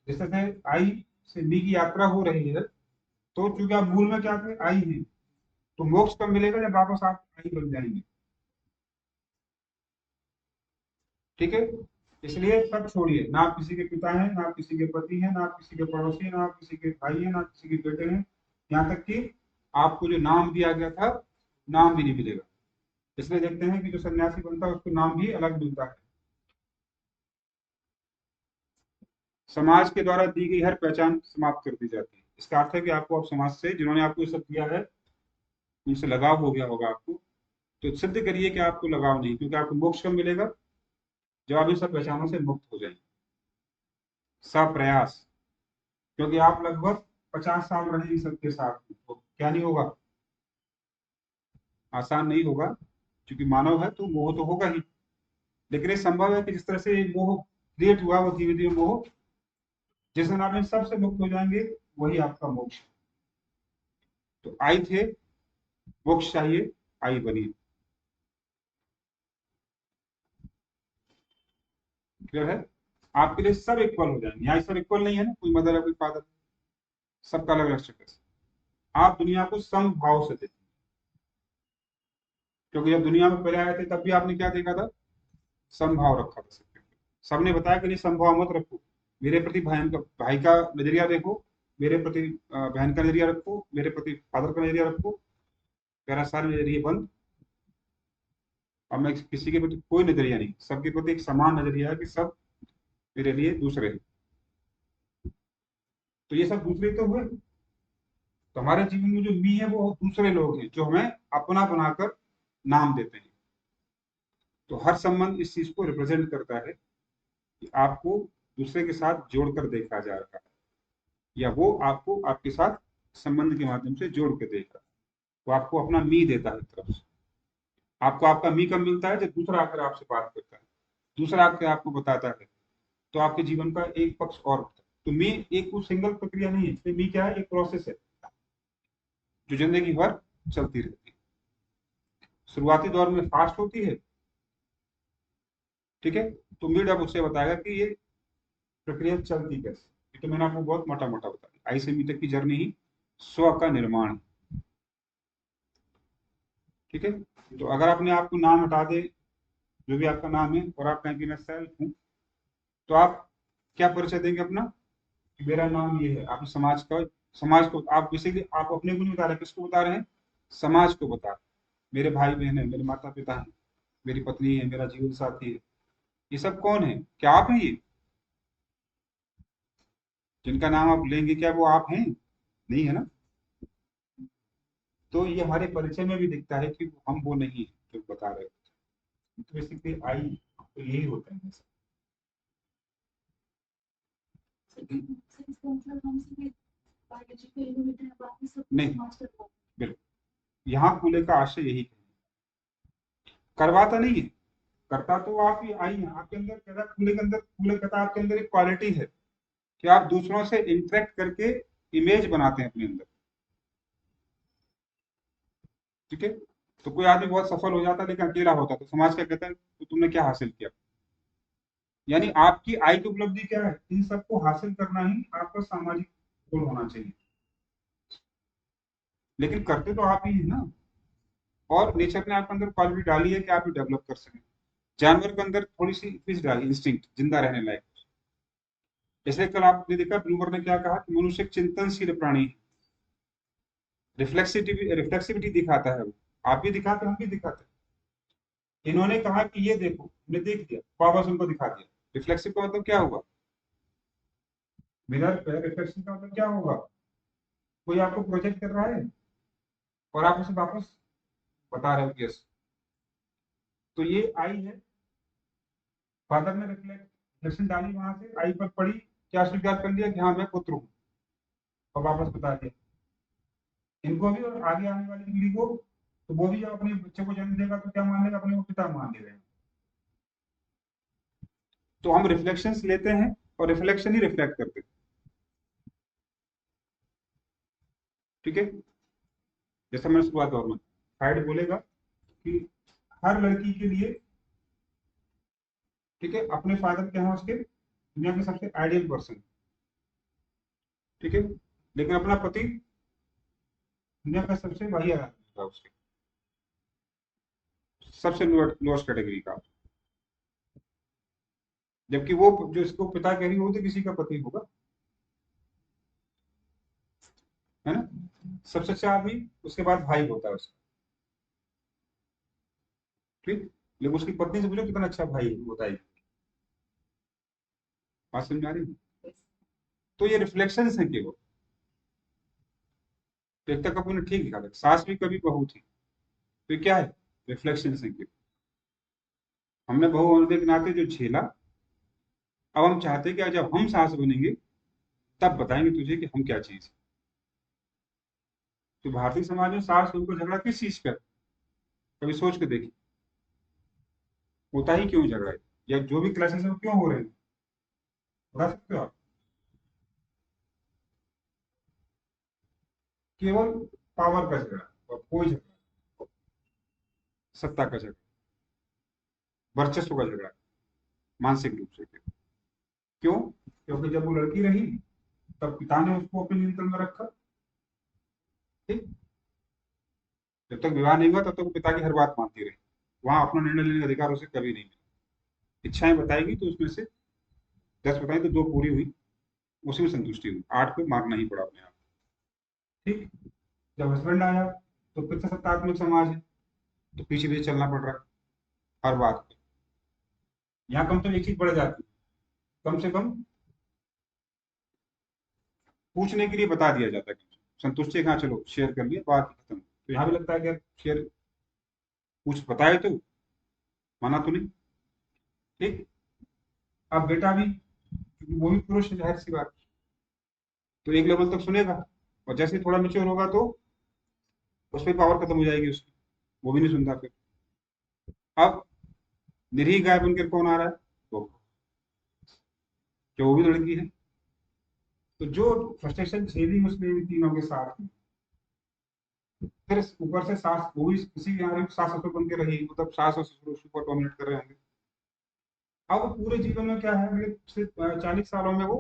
Speaker 1: जैसे से आई से नी की यात्रा हो रही है, तो चूंकि आप मूल में क्या थे? आई है। तो मोक्ष कब मिलेगा? जब वापस आप आई बन जाएंगे। ठीक है? इसलिए सब छोड़िए। ना आप किसी के पिता हैं, ना आप किसी के पति हैं, ना आप किसी के पड़ोसी हैं, ना आप किसी के भाई हैं, ना किसी के बेटे हैं। यहाँ तक कि आपको जो नाम दिया गया था, नाम भी नहीं मिलेगा। इसलिए देखते हैं कि जो सन्यासी बनता है उसको नाम भी अलग मिलता है। समाज के द्वारा दी गई हर पहचान समाप्त कर दी जाती है। इसका अर्थ है कि आपको अब समाज से, जिन्होंने आपको ये सब दिया है, उनसे लगाव हो गया होगा आपको। तो सिद्ध करिए कि आपको लगाव नहीं, क्योंकि आपको मोक्ष कब मिलेगा? जब आप इन सब पहचानों से मुक्त हो जाएंगे। सप्रयास। क्योंकि आप लगभग 50 साल रहे इन सबके साथ, तो क्या नहीं होगा? आसान नहीं होगा, क्योंकि मानव है तो मोह तो होगा ही। लेकिन ये संभव है कि जिस तरह से ये मोह क्रिएट हुआ, वो धीरे धीरे मोह, जिस दिन आप इन सबसे मुक्त हो जाएंगे, वही आपका मोक्ष। तो आई थे, मोक्ष चाहिए, आई बनिए। क्लियर है? आपके लिए सब इक्वल हो जाएंगे। यहाँ सब इक्वल नहीं है ना, कोई मदर है कोई फादर, सबका अलग अलग स्टेटस। आप दुनिया को समभाव से देखिए। क्योंकि जब दुनिया में पहले आए थे तब भी आपने क्या देखा था? समभाव रखा था सबके प्रति। सबने बताया कि नहीं समभाव मत रखो। मेरे प्रति भाई का नजरिया देखो, मेरे प्रति बहन का नजरिया रखो, मेरे प्रति फादर का नजरिया रखो। मेरा सारे नजरिए बंद। अब मैं किसी के प्रति कोई नजरिया नहीं, सबके प्रति एक समान नजरिया है कि सब मेरे लिए दूसरे हैं। तो ये सब दूसरे तो हुए। तो हमारे जीवन में जो मी है वो दूसरे लोग हैं, जो हमें अपना बनाकर नाम देते हैं। तो हर संबंध इस चीज को रिप्रेजेंट करता है कि आपको दूसरे के साथ जोड़कर देखा जा रहा है, या वो आपको आपके साथ संबंध के माध्यम से जोड़ के देख रहा है। वो आपको अपना मी देता है तरफ से। आपको आपका मी कब मिलता है? जब दूसरा आकर आपसे बात करता है, दूसरा आकर आपको बताता है, तो आपके जीवन का एक पक्ष और होता है। तो मी एक कुछ सिंगल प्रक्रिया नहीं है, मी क्या है? एक प्रोसेस है जो जिंदगी भर चलती रहती है। शुरुआती दौर में फास्ट होती है, ठीक है? तो मीड अब उससे बताएगा कि ये प्रक्रिया चलती कैसे। ये तो मैंने आपको बहुत मोटा मोटा बता दिया। आई से मी तक की जर्नी ही स्व का निर्माण है। ठीक है? तो अगर आपने आपको नाम हटा दे, जो भी आपका नाम है, और आप कहें कि मैं सेल्फ हूँ, तो आप क्या परिचय देंगे अपना? कि मेरा नाम ये है। आप समाज को आप बेसिकली आप अपने को नहीं बता रहे, किसको बता रहे हैं? समाज को बता रहे हैं। मेरे भाई बहन है, मेरे माता पिता है, मेरी पत्नी है, मेरा जीवन साथी है। ये सब कौन है? क्या आप हैं ये? जिनका नाम आप लेंगे, क्या वो आप हैं? नहीं है ना। तो ये हमारे परिचय में भी दिखता है कि हम वो नहीं है जो बता रहे हैं। तो बेसिकली आई तो यही होता है। नहीं, बिल्कुल। यहाँ कूले का आशय यही है। करवाता नहीं है, करता तो आप ही आई हैं। आपके अंदर कहता कूले के अंदर, कूले कहता आपके अंदर एक क्वालिटी है कि आप दूसरों से इंटरेक्ट करके इमेज बनाते हैं अपने अंदर। ठीक है? तो कोई आदमी बहुत सफल हो जाता है लेकिन अकेला होता है, तो समाज क्या कहता है? तो तुमने क्या हासिल किया? यानी आपकी आई की उपलब्धि क्या है? इन सबको हासिल करना ही आपका सामाजिक गोल होना चाहिए। लेकिन करते तो आप ही हैं ना। और नेचर ने आपके अंदर क्वालिटी डाली है कि आप डेवलप कर सकें। जानवर के अंदर थोड़ी सी फिश डाली, इंस्टिंक्ट, जिंदा रहने लायक। जैसे कल आपने देखा ब्लूमर ने क्या कहा कि मनुष्य एक चिंतनशील प्राणी है। रिफ्लेक्सिविटी दिखाता है वो। आप भी दिखाते, हम भी दिखाते हैं। इन्होंने कहा कि ये देखो, हमने देख लिया, वापस उनको दिखा दिया। रिफ्लेक्सिव का मतलब क्या हुआ? मिरर पे रिफ्लेक्शन का मतलब क्या होगा? कोई आपको प्रोजेक्ट कर रहा है और आप उसे वापस बता रहे हो यस। तो ये आई है, फादर ने रिफ्लेक्शन डाली, वहां से आई पर पड़ी, क्या स्वीकार कर लिया कि हाँ मैं पुत्र हूँ, और वापस बता दिया। इनको भी और आगे आने वाली पीढ़ी को, तो वो भी जब अपने बच्चे को जन्म देगा तो क्या मान लेगा? अपने को पिता मान लेगा। तो हम रिफ्लेक्शंस लेते हैं और रिफ्लेक्शन ही रिफ्लेक्ट करते हैं। ठीक है, जैसा मैंने शुरुआत और फ्राइड बोलेगा कि हर लड़की के लिए, ठीक है, अपने फादर क्या है उसके दुनिया के सबसे आइडियल पर्सन, ठीक है, लेकिन अपना पति दुनिया का सबसे बढ़िया आदमी होगा, उसके सबसे लोएस्ट कैटेगरी का। जबकि वो जो इसको पिता कह रही हो तो किसी का पति होगा, है ना? सबसे अच्छा आदमी उसके बाद भाई होता है उसका, ठीक। लेकिन उसकी पत्नी से पूछो कितना अच्छा भाई होता है, बात समझ आ रही है? तो ये रिफ्लेक्शन है केवल। तो एकता कपूर ने ठीक लिखा था, सास भी कभी बहू थी। तो ये क्या है? रिफ्लेक्शन है केवल। हमने बहू होने के नाते जो झेला, अब हम चाहते हैं कि जब हम सास बनेंगे तब बताएंगे तुझे कि हम क्या चीज है। तो भारतीय समाज में सास बहू का झगड़ा किस चीज का है? कभी सोच के देखिए, होता ही क्यों झगड़ा है, या जो भी क्लासेस है वो क्यों हो रहे हैं, बता सकते हो आप? केवल पावर का झगड़ा, और कोई झगड़ा, सत्ता का झगड़ा, वर्चस्व का झगड़ा, मानसिक रूप से। क्यों? क्योंकि जब वो लड़की रही तब पिता ने उसको अपने नियंत्रण में रखा, ठीक। जब तक विवाह नहीं हुआ तब तक वो पिता की हर बात मानती रही, वहां अपना निर्णय लेने का अधिकार उसे कभी नहीं मिला। इच्छाएं बताएगी तो उसमें से 10 बताई तो 2 पूरी हुई, उसी में संतुष्टि हुई, 8 को मारना ही पड़ा अपने आप, ठीक। जब हस्बैंड आया तो फिर से सत्तात्मक समाज है, तो पीछे पीछे चलना पड़ रहा है हर बात पे। यहाँ कम से कम एक चीज बढ़ जाती है, कम से कम पूछने के लिए बता दिया जाता है, संतुष्टि कहाँ, चलो शेयर कर लिया, बात खत्म। तो यहाँ भी लगता है कि यार शेयर, कुछ बताए तो, माना तो नहीं, ठीक। अब बेटा भी, क्योंकि वो भी पुरुष है, जाहिर सी बात, तो एक लेवल तक सुनेगा, और जैसे ही थोड़ा मेच्योर होगा तो उस पर पावर खत्म हो जाएगी उसकी, वो भी नहीं सुनता फिर। अब निरीह गाय बनकर कौन आ रहा है? वो, जो वो भी लड़की है। तो जो फ्रस्ट्रेशन झेली उसने इन तीनों के साथ, फिर ऊपर से सास, वो भी किसी यहाँ सास ससुर बन के रही, मतलब सास और ससुर उसके ऊपर डोमिनेट कर रहे होंगे। अब वो पूरे जीवन में क्या है, अगले सिर्फ 40 सालों में, वो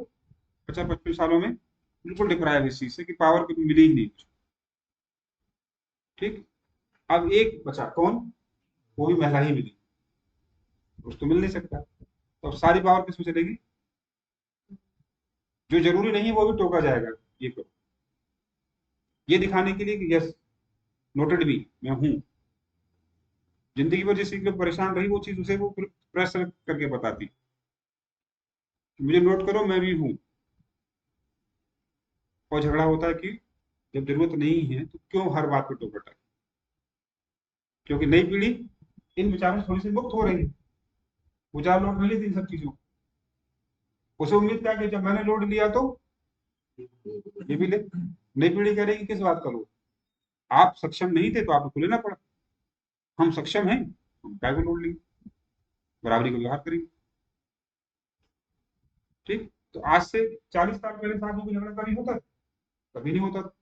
Speaker 1: 50-55 सालों में बिल्कुल डिप्राइव इस चीज से कि पावर कभी मिली ही नहीं, ठीक। अब एक बचा कौन? वो भी महिला ही मिली, उसको मिल नहीं सकता, तो अब सारी पावर किसमें चलेगी? जो जरूरी नहीं है वो भी टोका जाएगा, ये करो, ये दिखाने के लिए कि यस, नोटेड भी, मैं हूं। जिंदगी भर जिस चीज के लिए परेशान रही वो चीज उसे वो प्रेशर करके बताती कि मुझे नोट करो, मैं भी हूं। और झगड़ा होता है कि जब जरूरत नहीं है तो क्यों हर बात पे टोका टाकी? क्योंकि नई पीढ़ी इन विचारों से थोड़ी सी मुक्त हो रही है, वो ज्यादा लोड नहीं लेती इन सब चीजों को। उसे उम्मीद क्या कि जब मैंने लोड लिया तो ये भी ले। नई पीढ़ी कह रही है कि किस बात का लोड? आप सक्षम नहीं थे तो आपको लेना पड़ा, हम सक्षम हैं, हम क्या को लोड लेंगे, बराबरी का व्यवहार करेंगे, ठीक। तो आज से 40 साल पहले साहब को झगड़ा कभी होता था? कभी नहीं होता था,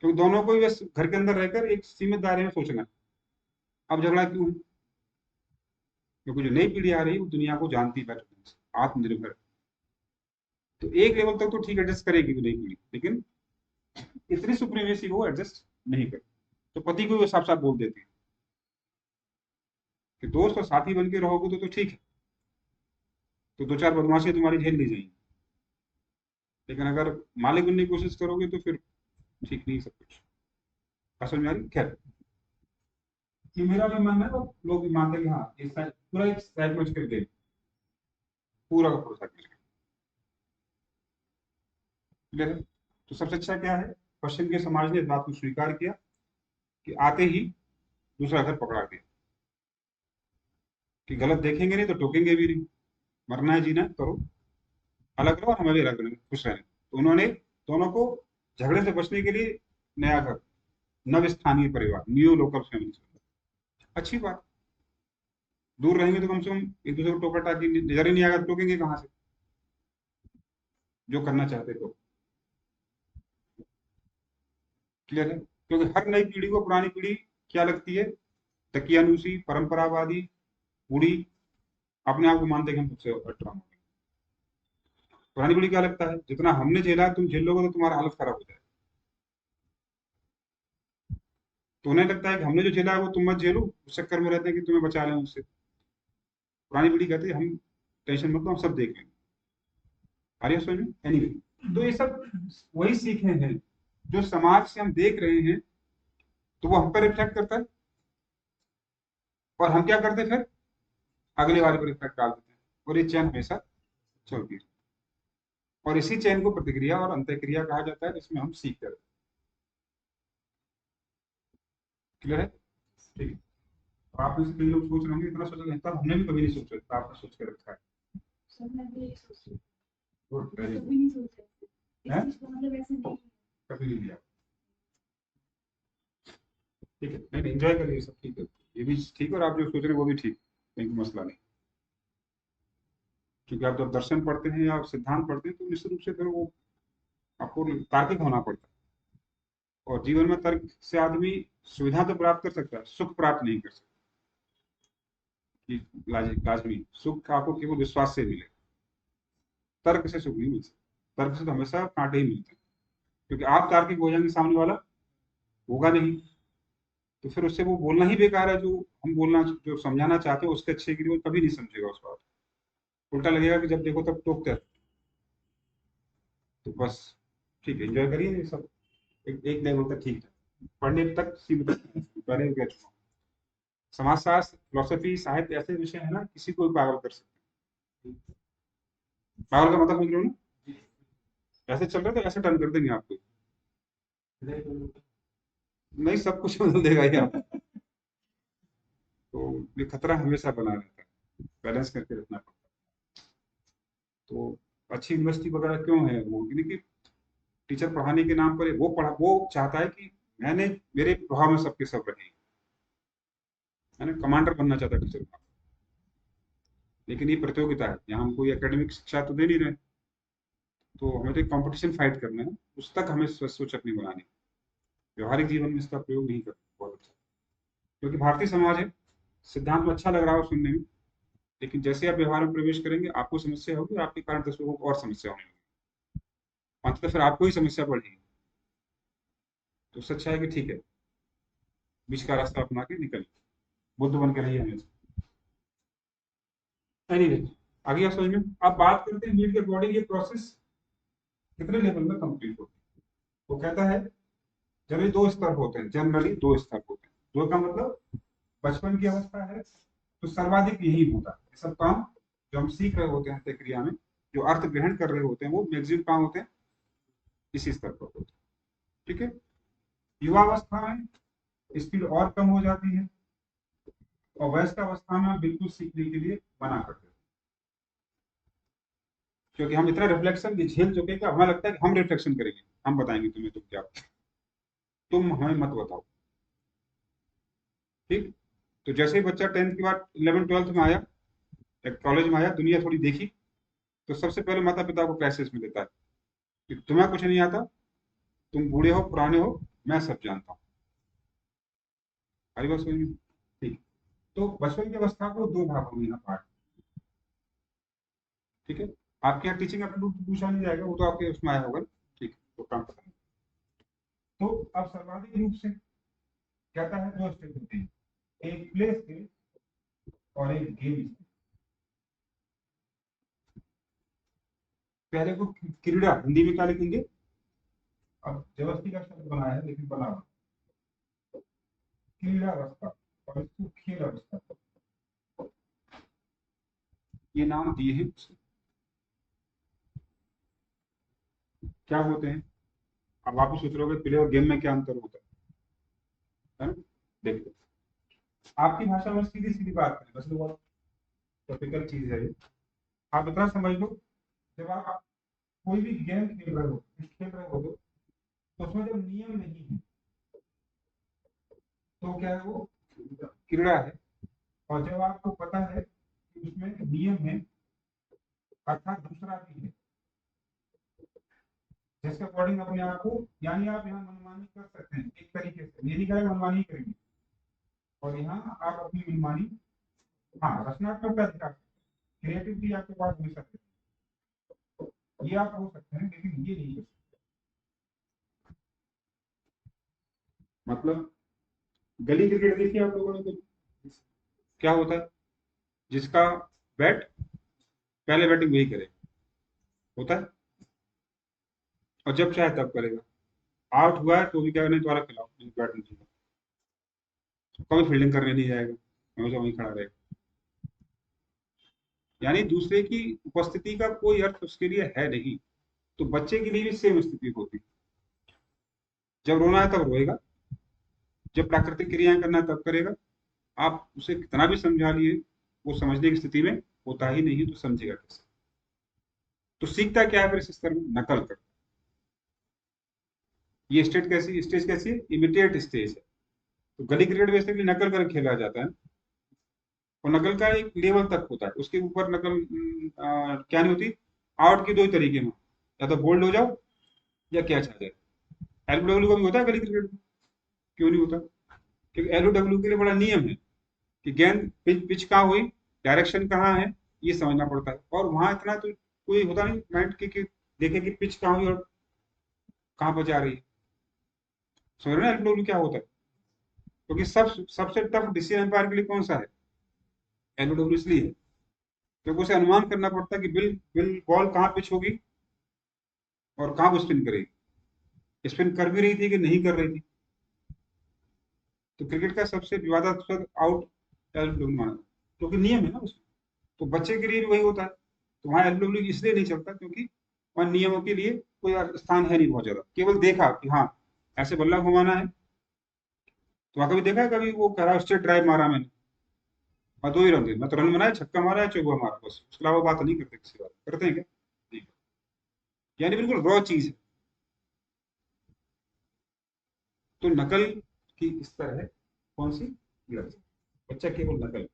Speaker 1: क्योंकि दोनों को ही बस घर के अंदर रहकर एक सीमित दायरे में सोचना है। अब झगड़ा क्यों है? क्योंकि जो नई पीढ़ी आ रही है वो दुनिया को जानती है better ढंग से, आत्मनिर्भर। तो एक लेवल तक तो ठीक एडजस्ट करेगी वो नई पीढ़ी, लेकिन इतनी सुप्रीमेसी वो एडजस्ट नहीं कर। तो पति को वो साफ साफ बोल देती है कि दोस्त और साथी बन के रहोगे तो ठीक है, तो 2-4 बदमाशियां तुम्हारी झेल ली जाएंगी, लेकिन अगर मालिक बनने की कोशिश करोगे तो फिर ठीक नहीं सब कुछ। समझ में आ रही? खैर, ये मेरा भी मानना है और लोग भी मानते हैं कि हाँ ये पूरा एक साइकोलॉजिकल गेम, पूरा का पूरा साइकोलॉजिकल। क्लियर है? तो सबसे अच्छा क्या है, पश्चिम के समाज ने इस बात को स्वीकार किया कि आते ही दूसरा घर पकड़ा दिया कि गलत देखेंगे नहीं तो टोकेंगे भी नहीं, मरना है जीना है करो, अलग रहो और हमें भी अलग रहने खुश रहने। तो उन्होंने दोनों को झगड़े से बचने के लिए नया घर, नव स्थानीय परिवार, न्यू लोकल फैमिली, अच्छी बात। दूर रहेंगे तो कम से कम एक दूसरे को टोका टाकी नजर ही नहीं आएगा, तो टोकेंगे कहाँ से, जो करना चाहते तो। क्लियर है? क्योंकि हर नई पीढ़ी को पुरानी पीढ़ी क्या लगती है, तकियानुसी, परंपरावादी, बूढ़ी, अपने आप को मानते हैं कि हम सबसे स्ट्रांग हैं। पुरानी पीढ़ी क्या लगता है, जितना हमने झेला है तुम झेल लोगे तो तुम्हारा हालत खराब हो जाए। तो उन्हें लगता है कि हमने जो झेला है वो तुम मत झेलो, उस चक्कर में रहते हैं कि तुम्हें बचा लें उससे। पुरानी पीढ़ी कहती है हम टेंशन मत लो, हम सब देख लेंगे। आ रही है समझ में? एनीवे, तो ये सब वही सीखे हैं जो समाज से हम देख रहे हैं, तो वो हम पर रिफ्लेक्ट करता है, और हम क्या करते हैं फिर, अगले वाले पर रिफ्लेक्ट डाल देते हैं, और ये चैन हमेशा चलती है। और इसी चैन को प्रतिक्रिया और अंतःक्रिया कहा जाता है, जिसमें हम सीखते रहते हैं। क्लियर है? ठीक है। तो आप में से कई लोग सोच रहे होंगे, इतना सोच रहे हैं तब हमने भी कभी नहीं सोचा, तो आपने सोच के रखा है।
Speaker 2: सर मैं भी यही सोच रही
Speaker 1: गुड,
Speaker 2: हूँ,
Speaker 1: वेरी
Speaker 2: कभी
Speaker 1: गुड।
Speaker 2: नहीं सोचा इस
Speaker 1: है?
Speaker 2: चीज को, मतलब ऐसे नहीं।
Speaker 1: कभी नहीं लिया। ठीक है, नहीं एंजॉय करिए, सब ठीक है। ये भी ठीक है और आप जो सोच रहे हैं वो भी ठीक, कोई मसला नहीं। क्योंकि आप जब दर्शन पढ़ते हैं या सिद्धांत पढ़ते हैं तो निश्चित रूप से फिर वो आपको तार्किक होना पड़ता है। और जीवन में तर्क से आदमी सुविधा तो प्राप्त कर सकता है, सुख प्राप्त नहीं कर सकता। कि लाजमी सुख आपको केवल विश्वास से मिले, तर्क से सुख नहीं मिल सकता। तर्क से तो हमेशा कांटे ही मिलते हैं, क्योंकि आप तार्किक हो जाएंगे, सामने वाला होगा नहीं। तो फिर उससे वो बोलना ही बेकार है, जो हम बोलना जो समझाना चाहते हैं उसके अच्छे के लिए वो कभी नहीं समझेगा उस बात को। उल्टा लगेगा कि जब देखो तब टोकते हैं। तो बस ठीक है, एंजॉय करिए ये सब। एक लेवल तक ठीक है, पढ़ने तक सीमित है, पहले भी कह चुका हूं। समाजशास्त्र, फिलोसफी, साहित्य ऐसे विषय है ना, किसी को भी पागल कर सकते हैं। पागल का मतलब समझ रहे हो ना, ऐसे चल रहे तो ऐसे टर्न कर देंगे आपको। नहीं, सब कुछ बदल देगा ये आप। तो ये खतरा हमेशा बना रहता है, बैलेंस करके रखना पड़ता है। तो अच्छी यूनिवर्सिटी वगैरह क्यों है वो, क्योंकि टीचर पढ़ाने के नाम पर वो चाहता है कि मैंने मेरे प्रभाव में सबके सब रहे, मैंने कमांडर बनना चाहता है टीचर का। लेकिन ये प्रतियोगिता है, यहाँ हम कोई एकेडमिक शिक्षा तो दे नहीं रहे, तो हमें तो एक कॉम्पिटिशन फाइट करना है, उस तक हमें सोच अपनी बनानी। व्यवहारिक जीवन में इसका प्रयोग नहीं करना बहुत अच्छा, क्योंकि भारतीय समाज है, सिद्धांत में अच्छा लग रहा हो सुनने में, लेकिन जैसे आप व्यवहार में प्रवेश करेंगे आपको समस्या होगी, और आपके कारण 10 लोगों को और समस्या होने लगेगी, अंततः फिर आपको ही समस्या बढ़ेगी। तो उससे अच्छा है कि ठीक है, बीच का रास्ता अपना के निकल, बुद्ध बन के रहिए हमेशा। एनीवे, आगे आप समझ में, अब बात करते हैं नीड के अकॉर्डिंग ये प्रोसेस कितने लेवल में कंप्लीट होती है। वो कहता है जनरली दो स्तर होते हैं, जनरली दो स्तर होते हैं। दो का मतलब बचपन की अवस्था है तो सर्वाधिक यही होता है, ये सब काम जो हम सीख रहे होते हैं प्रक्रिया में, जो अर्थ ग्रहण कर रहे होते हैं, वो मैक्सिमम काम होते हैं इसी स्तर पर होते हैं। ठीक है? युवावस्था में स्पीड और कम हो जाती है, और वयस्क अवस्था में हम बिल्कुल सीखने के लिए मना करते हैं, क्योंकि हम इतना रिफ्लेक्शन झेल चुके हैं कि हमें लगता है कि हम रिफ्लेक्शन करेंगे, हम बताएंगे तुम्हें तुम क्या, तुम हमें मत बताओ। ठीक? तो जैसे ही बच्चा 10th के बाद 11th 12th में आया, कॉलेज में आया, दुनिया थोड़ी देखी, तो सबसे पहले माता पिता को क्राइसिस में लेता है कि तुम्हें कुछ नहीं आता, तुम बूढ़े हो, पुराने हो, मैं सब जानता हूँ। हरी बात समझ में? ठीक। तो बचपन की अवस्था को दो भागों में यहाँ बांट। ठीक है? आपके यहाँ टीचिंग एप्टीट्यूड पूछा नहीं जाएगा, वो तो आपके उसमें आया होगा। ठीक, तो काम पता नहीं। तो अब सर्वाधिक रूप से कहता है दो स्टेप होते हैं, एक प्ले स्टेज और एक गेम स्टेज। पहले को क्रीड़ा हिंदी में क्या लिखेंगे, अब जबरदस्ती का शब्द बनाया है लेकिन बना क्रीड़ा अवस्था, और इसको खेल अवस्था, ये नाम दिए हैं उसे। क्या होते हैं? अब आप भी सोच रहे हो प्ले और गेम में क्या अंतर होता है ना? देखो, आपकी भाषा में सीधी सीधी बात करें, बस बहुत टिपिकल चीज है ये। आप इतना समझ लो, जब आप कोई भी गेम खेल रहे हो, खेल रहे हो तो उसमें जब नियम नहीं है तो क्या है, वो क्रीड़ा है। और जब आपको पता है कि उसमें नियम है, अर्थात दूसरा भी है, जिसके अकॉर्डिंग अपने आप को, यानी आप यहाँ मनमानी कर सकते हैं एक तरीके से, ये नहीं करें मनमानी करेंगे, और यहाँ आप अपनी मनमानी, हाँ रचनात्मकता दिखा सकते हैं, क्रिएटिविटी आपके पास हो सकती है, ये आप हो सकते हैं, लेकिन ये नहीं कर सकते। मतलब गली क्रिकेट देखिए आप लोगों ने, तो क्या होता है, जिसका बैट पहले बैटिंग वही करे, होता है, और जब चाहे तब करेगा। आउट हुआ है तो भी क्या, नहीं दोबारा खिलाओ, बैट नहीं चाहिए, कभी फील्डिंग करने नहीं जाएगा, हमेशा वहीं खड़ा रहेगा। यानी दूसरे की उपस्थिति का कोई अर्थ उसके लिए है नहीं। तो बच्चे के लिए भी सेम स्थिति होती है, जब रोना है तब रोएगा, जब प्राकृतिक क्रियाएं करना है तब करेगा। आप उसे कितना भी समझा लिए, वो समझने की स्थिति में होता ही नहीं, तो समझेगा कैसे? तो सीखता क्या है फिर इस स्तर में? नकल कर। ये स्टेज कैसी है? इमिटेट स्टेज है। तो गली क्रिकेट बेसिकली नकल कर खेला जाता है, और नकल का एक लेवल तक होता है, उसके ऊपर नकल क्या नहीं होती। आउट की दो ही तरीके में, या तो बोल्ड हो जाओ या कैच आ जाए। एलबीडब्ल्यू का भी होता है गली क्रिकेट में, क्यों नहीं होता? क्योंकि एलबीडब्ल्यू के लिए बड़ा नियम है कि गेंद पिच कहाँ हुई, डायरेक्शन कहाँ है, ये समझना पड़ता है। और वहां इतना तो कोई होता नहीं माइंड कि देखे कि पिच कहाँ हुई और कहाँ पर जा रही है। समझ रहे हैं एलबीडब्ल्यू क्या होता है? क्योंकि सबसे टफ डिसीजन एम्पायर के लिए कौन सा है? एलबीडब्ल्यू इसलिए है क्योंकि उसे अनुमान करना पड़ता है कि बिल बिल बॉल कहाँ पिच होगी और कहाँ वो स्पिन करेगी, स्पिन कर भी रही थी कि नहीं कर रही थी। तो क्रिकेट का सबसे विवादास्पद आउट एलबीडब्ल्यू माना, क्योंकि नियम है ना उसमें। तो बच्चे के लिए भी वही होता है। तो वहां एलबीडब्ल्यू इसलिए नहीं चलता क्योंकि वहां नियमों के लिए कोई स्थान है नहीं बहुत ज्यादा, केवल देखा कि हाँ ऐसे बल्ला घुमाना है। तो वहां कभी देखा है कभी वो कह रहा है स्ट्रेट ड्राइव मारा मैंने, और दो ही रन दे, मैं तो रन बनाया, छक्का मारा है, चौका मारा, बस उसके अलावा बात नहीं करते, किसी बात करते हैं क्या? नहीं। यानी बिल्कुल रॉ चीज है। तो नकल की स्तर है कौन सी? लड़की। बच्चा केवल नकल,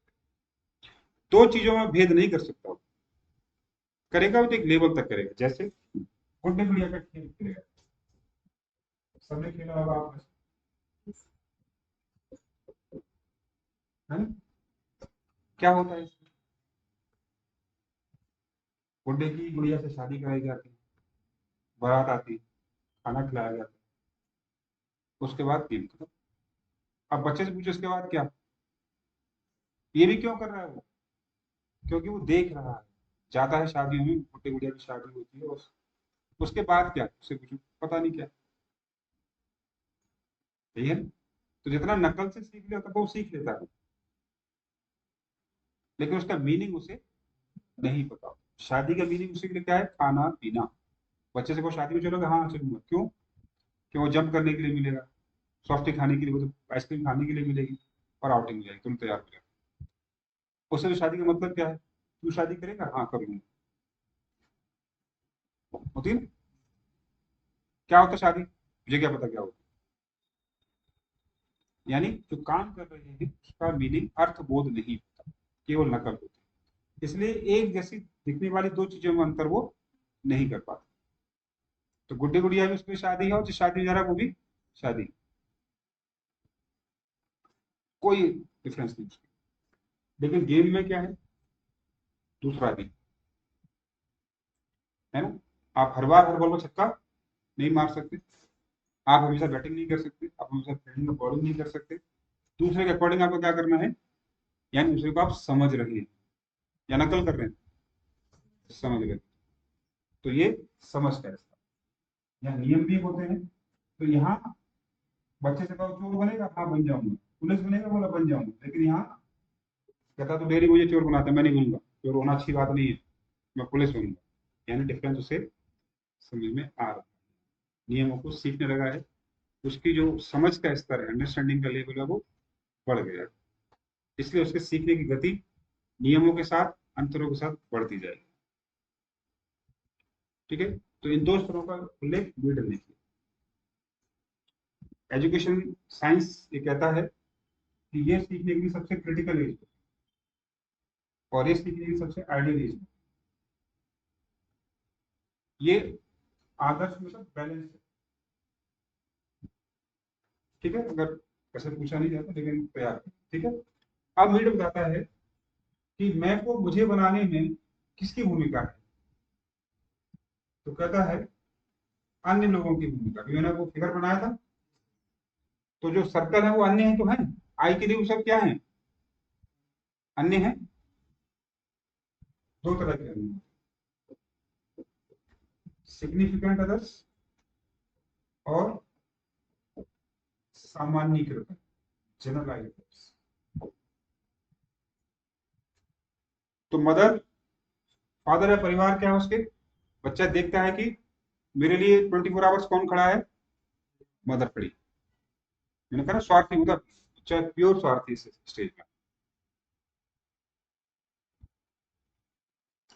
Speaker 1: दो चीजों में भेद नहीं कर सकता वो। करेगा वो तो एक लेवल तक करेगा, जैसे गुड्डे गुड़िया का खेल खेलेगा, सबने खेला होगा आपस में, है ना? क्या होता है इसमें? गुड्डे की गुड़िया से शादी कराई जाती है, बारात आती है, खाना खिलाया जाता है, उसके बाद गेम खत्म। अब बच्चे से पूछो इसके बाद क्या? ये भी क्यों कर रहा है वो? क्योंकि वो देख रहा है, जाता है शादियों में, गुड्डे गुड़िया की शादी होती है, उसके बाद क्या उससे पूछो, पता नहीं क्या। यही है ना? तो जितना नकल से सीख लिया उतना वो सीख लेता है, लेकिन उसका मीनिंग उसे नहीं पता। शादी का मीनिंग उसी के लिए क्या है? खाना पीना। बच्चे से को शादी में चलोगे, हाँ चलूंगा, क्यों? क्यों? वो जंप करने के लिए मिलेगा, सॉफ्टी खाने के लिए, वो तो आइसक्रीम खाने के लिए मिलेगी, और आउटिंग मिलेगी, तुम तैयार हो जाओ। उससे भी शादी का मतलब क्या है? तू शादी करेगा? हाँ करूंगा। होती है ना? क्या होता है शादी? मुझे क्या पता क्या होता है। यानी जो काम कर रहे हैं उसका मीनिंग अर्थ बोध नहीं होता, केवल नकल होती है। इसलिए एक जैसी दिखने वाली दो चीजों में अंतर वो नहीं कर पाते। तो गुड्डे गुड़िया भी उसमें शादी है, और जो शादी जा रहा है वो भी शादी, कोई डिफरेंस नहीं उसकी। लेकिन गेम में क्या है? दूसरा भी है ना। आप हर बार हर बॉल को छक्का नहीं मार सकते, आप हमेशा बैटिंग नहीं कर सकते, आप हमेशा फील्डिंग और बॉलिंग नहीं कर सकते। दूसरे के अकॉर्डिंग आपको क्या करना है? यानी दूसरे को आप समझ रहे हैं या नकल कर रहे हैं? समझ रहे हैं। तो ये समझ का हिस्सा। यहाँ नियम भी होते हैं। तो यहाँ बच्चे से कहो चोर बनेगा, हाँ बन जाऊंगा, पुलिस बनेगा, बोला बन जाऊंगा, लेकिन यहाँ कहता तो डेली मुझे चोर बनाता है, मैं नहीं बनूंगा, चोर होना अच्छी बात नहीं है, मैं पुलिस बनूंगा। यानी डिफरेंस उसे समझ में आ रहा है, नियमों को सीखने लगा है, उसकी जो समझ का स्तर है, अंडरस्टैंडिंग का लेवल है, वो बढ़ गया है। इसलिए उसके सीखने की गति नियमों के साथ, अंतरों के साथ बढ़ती जाएगी। ठीक है, तो इन दो स्तरों का उल्लेख मीडल ने किया। एजुकेशन साइंस ये कहता है कि ये सीखने के लिए सबसे क्रिटिकल एज और ये सीखने की सबसे आइडियल एज, ये आदर्श मतलब बैलेंस है। ठीक है, अगर कैसे पूछा नहीं जाता लेकिन तैयार है। ठीक है, अब मीड बताता है कि मैं को मुझे बनाने में किसकी भूमिका है, तो कहता है अन्य लोगों की भूमिका। मैंने वो फिगर बनाया था, तो जो सर्कल है वो अन्य है तो है, आई के लिए वो सब क्या है, अन्य है। दो तरह के अन्य, सिग्निफिकेंट अदर्स और सामान्यीकृत, जनरलाइज। तो मदर, फादर है, परिवार क्या है उसके, बच्चा देखता है कि मेरे लिए 24 आवर्स कौन खड़ा है, मदर खड़ी। मैंने कहा ना स्वार्थी, मतलब बच्चा प्योर स्वार्थी इस स्टेज में।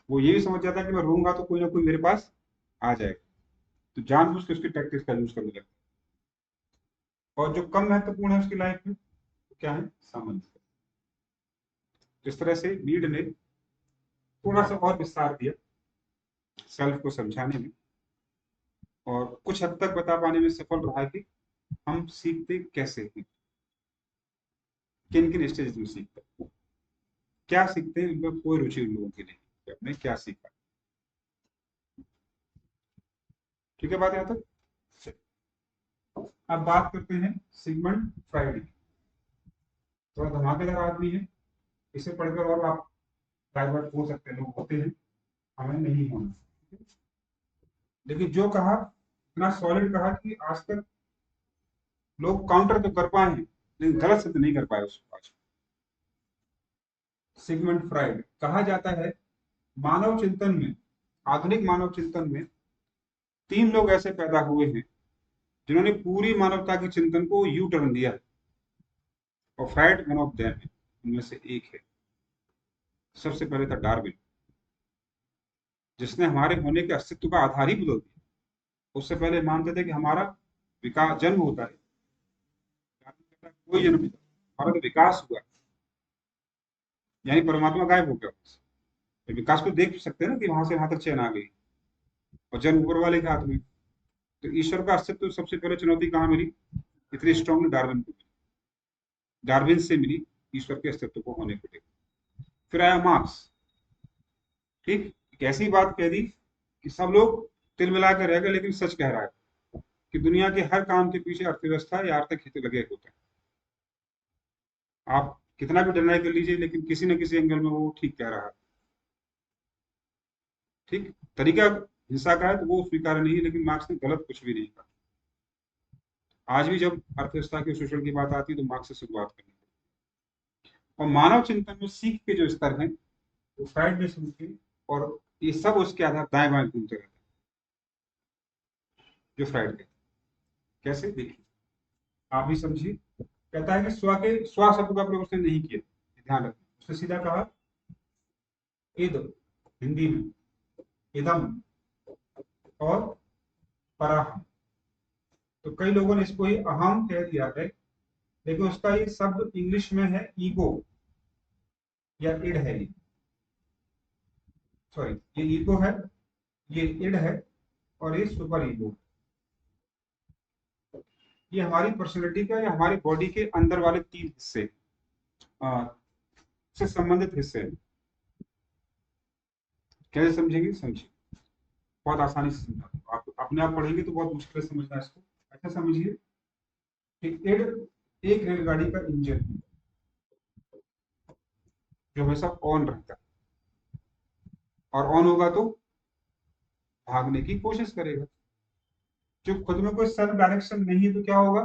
Speaker 1: वो ये भी समझ जाता है कि मैं रहूंगा तो कोई ना कोई मेरे पास आ जाएगा, तो जानबूझ के उसकी टैक्टिक्स का यूज करने लगता है। और जो कम महत्वपूर्ण है उसकी लाइफ में, तो क्या है, सामंजस्य। इस तरह से मीड ने थोड़ा सा और विस्तार दिया सेल्फ को समझाने में, और कुछ हद तक बता पाने में सफल रहा है कि हम सीखते कैसे हैं, किन किन स्टेज में सीखते हैं, क्या सीखते हैं, उनमें कोई रुचि उन लोगों की नहीं कि हमने क्या सीखा। ठीक है बात यहाँ तक। अब बात करते हैं सिगमंड फ्राइड की। थोड़ा धमाकेदार आदमी है, इसे पढ़कर और आप डाइवर्ट हो सकते हैं, लोग होते हैं, हमें नहीं होना। लेकिन जो कहा इतना सॉलिड कहा कि आज तक लोग काउंटर तो कर पाए हैं लेकिन गलत सिद्ध नहीं कर पाए उसको आज। सिगमंड फ्राइड, कहा जाता है मानव चिंतन में, आधुनिक मानव चिंतन में तीन लोग ऐसे पैदा हुए हैं जिन्होंने पूरी मानवता के चिंतन को यू टर्न दिया, और फ्राइड वन ऑफ देम है, उनमें से एक है। सबसे पहले था डार्विन, जिसने हमारे होने के अस्तित्व का आधार ही बदल दिया। उससे पहले मानते थे कि हमारा विकास जन्म होता है, कोई जन्म नहीं, हमारा तो विकास हुआ, यानी परमात्मा गायब हो गया। तो विकास को देख सकते हैं ना कि वहां से वहां तक चैन आ गई, और जन्म ऊपर वाले के हाथ में। तो ईश्वर का अस्तित्व सबसे पहले चुनौती कहाँ मिली, इतनी स्ट्रॉन्ग डार्विन को मिली, डार्विन से मिली ईश्वर के अस्तित्व को होने को लेकर। फिर आया मार्क्स, ठीक, एक ऐसी बात कह दी कि सब लोग तिल मिला कर रह गए, लेकिन सच कह रहा है कि दुनिया के हर काम के पीछे अर्थव्यवस्था या आर्थिक हित लगे होते हैं। आप कितना भी डिनाई कर लीजिए, लेकिन किसी न किसी एंगल में वो ठीक कह रहा है। ठीक, तरीका हिंसा का है तो वो स्वीकार नहीं है, लेकिन मार्क्स ने गलत कुछ भी नहीं कहा। आज भी जब अर्थव्यवस्था के शोषण की बात आती है तो मार्क्स से शुरुआत करनी है। और मानव चिंतन में सीख के जो स्तर हैं वो फ्राइड ने शुरू किए, और ये सब उसके आधार दाएं बाएं घूमते रहते हैं, जो फ्राइड के। कैसे देखिए, आप भी समझिए। कहता है कि स्व शब्द का प्रयोग उसने नहीं किया, ध्यान रखें, उसने सीधा कहा इद, हिंदी में इदम और पराहम। तो कई लोगों ने इसको ही अहम कह दिया है, लेकिन उसका ये शब्द इंग्लिश में है ईगो या इड है, ये सॉरी, ये ईगो है, ये इड है, और ये सुपर ईगो। ये हमारी पर्सनैलिटी का या हमारी बॉडी के अंदर वाले तीन हिस्से से संबंधित हिस्से हैं। कैसे समझेंगे, समझिए, बहुत आसानी से समझा दूं। आप अपने आप पढ़ेंगे तो बहुत मुश्किल है समझना इसको। ऐसा समझिए कि इड एक रेलगाड़ी का इंजन है जो हमेशा ऑन रहता है, और ऑन होगा तो भागने की कोशिश करेगा। जो खुद में कोई सेल्फ डायरेक्शन नहीं है तो क्या होगा,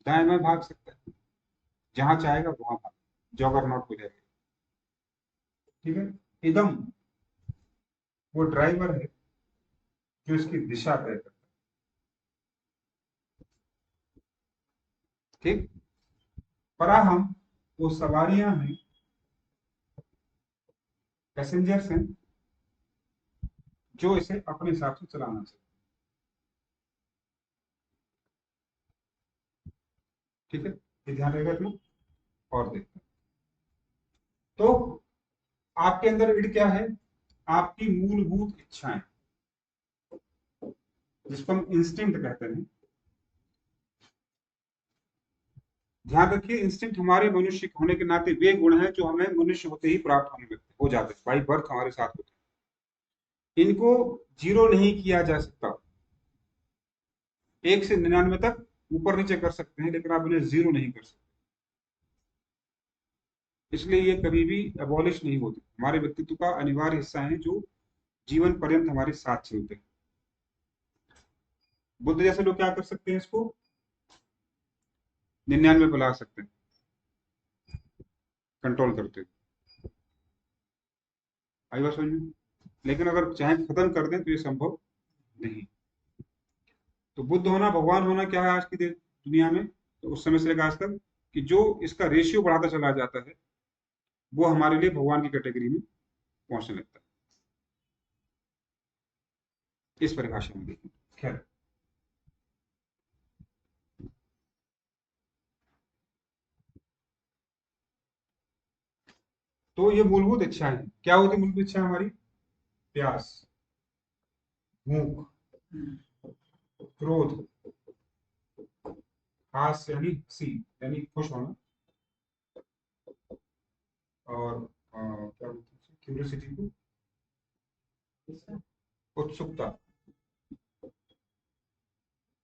Speaker 1: दाएं बाएं भाग सकता है। जहां चाहेगा वहां भाग, जॉगर नॉट हो जाएगा। ठीक है, एकदम वो ड्राइवर है जो इसकी दिशा तय करता है। ठीक, पराहम वो सवारियां हैं, पैसेंजर्स हैं, जो इसे अपने हिसाब से चलाना चाहिए। ठीक है, ये ध्यान रहेगा तुम्हें। और देखते हैं तो आपके अंदर ईड क्या है, आपकी मूलभूत इच्छाएं, जिसको हम इंस्टिंक्ट कहते हैं। ध्यान रखिए, इंस्टिंक्ट हमारे मनुष्य होने के नाते वे गुण हैं जो हमें मनुष्य होते ही प्राप्त होने लगते हो जाते हैं, बाई बर्थ हमारे साथ होते हैं। इनको जीरो नहीं किया जा सकता। 1 से 99 तक ऊपर नीचे कर सकते हैं, लेकिन आप इन्हें जीरो नहीं कर सकते। इसलिए ये कभी भी एबॉलिश नहीं होती, हमारे व्यक्तित्व का अनिवार्य हिस्सा है जो जीवन पर्यंत हमारे साथ चलते हैं। बुद्ध जैसे लोग क्या कर सकते हैं, इसको 99 पे ला सकते हैं, कंट्रोल करते हैं। आई बात समझ में? लेकिन अगर चाहे खत्म कर दें तो ये संभव नहीं। तो बुद्ध होना, भगवान होना क्या है आज की दुनिया में, तो उस समय से लेकर आज तक, कि जो इसका रेशियो बढ़ाता चला जाता है वो हमारे लिए भगवान की कैटेगरी में पहुंचने लगता है। इस परिभाषा में देखें। खैर, तो ये मूलभूत इच्छाएं हैं। क्या होती है मूलभूत इच्छा हमारी? प्यास, भूख, क्रोध, हास यानी हंसी यानी खुश होना, और क्या बोलते हैं क्यूरियोसिटी को, उत्सुकता,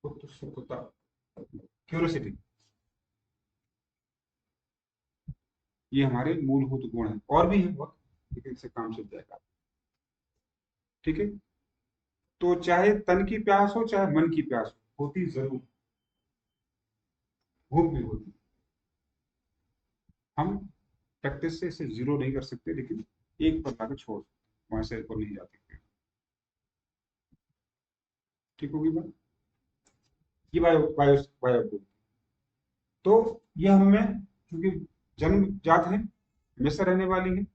Speaker 1: उत्सुकता, क्यूरियोसिटी, ये हमारे मूलभूत गुण हैं। और भी है बहुत, लेकिन इससे काम चल जाएगा। ठीक है, तो चाहे तन की प्यास हो चाहे मन की प्यास हो, होती जरूर, भूख भी होती। हम प्रैक्टिस से इसे जीरो नहीं कर सकते, लेकिन एक पर लाकर छोड़ सकते, वहां से ऊपर नहीं जाते। ठीक होगी बात? ये बायो बायो बायो तो ये हमें, क्योंकि जन्म जात है, हमेशा रहने वाली है,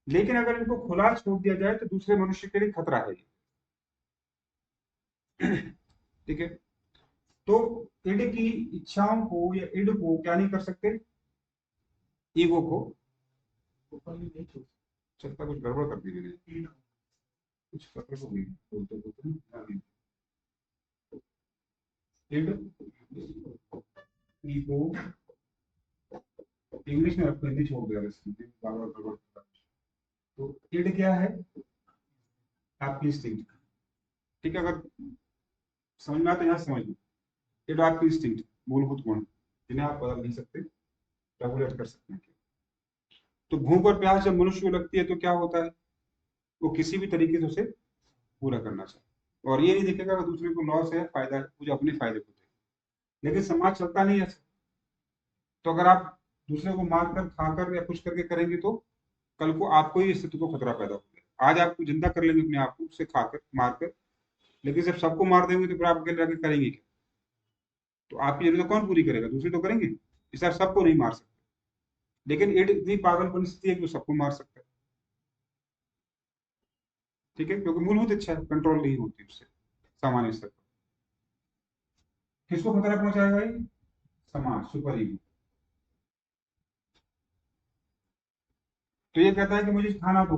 Speaker 1: लेकिन अगर इनको खुला छोड़ दिया जाए तो दूसरे मनुष्य के लिए खतरा है ये। ठीक है, तो इड की इच्छाओं को या इड को क्या नहीं कर सकते, ईगो को ऊपर नहीं छोड़ सकता। कुछ गड़बड़ कर दी मैंने, कुछ गड़बड़ हो गई बोलते बोलते। इड, ईगो, इंग्लिश में आपको हिंदी छोड़ दिया, बार बार गड़बड़। तो इड क्या है? आपकी इंस्टिंक्ट। ठीक है, अगर समझ में आता है यहाँ समझ लो। इड आपकी इंस्टिंक्ट, मूलभूत गुण, जिन्हें आप बदल नहीं सकते, रेगुलेट कर सकते हैं। तो भूख और प्यास जब मनुष्य को लगती है तो क्या होता है, वो किसी भी तरीके से उसे पूरा करना चाहिए, और ये नहीं देखेगा कि दूसरे को लॉस है फायदा है, मुझे अपने फायदे को दे। लेकिन समाज चलता नहीं है ऐसा। तो अगर आप दूसरे को मार कर, खाकर या कुछ करके करेंगे तो कल को आपको ही स्थिति को खतरा पैदा होगा। आज आपको जिंदा कर लेंगे अपने आप को, उसे खाकर मारकर, लेकिन जब सबको मार देंगे तो फिर आप अकेले रह करेंगे क्या? तो आपकी जरूरत कौन पूरी करेगा? दूसरे तो करेंगे। इस आप सबको नहीं मार सकते, लेकिन इट इतनी पागलपन स्थिति है कि वो सबको मार सकता है। ठीक है, क्योंकि मूलभूत इच्छा कंट्रोल नहीं होती उससे सामान्य स्तर पर। किसको खतरा पहुंचाएगा ये? समाज, सुपर ईगो। तो ये कहता है कि मुझे खाना दो।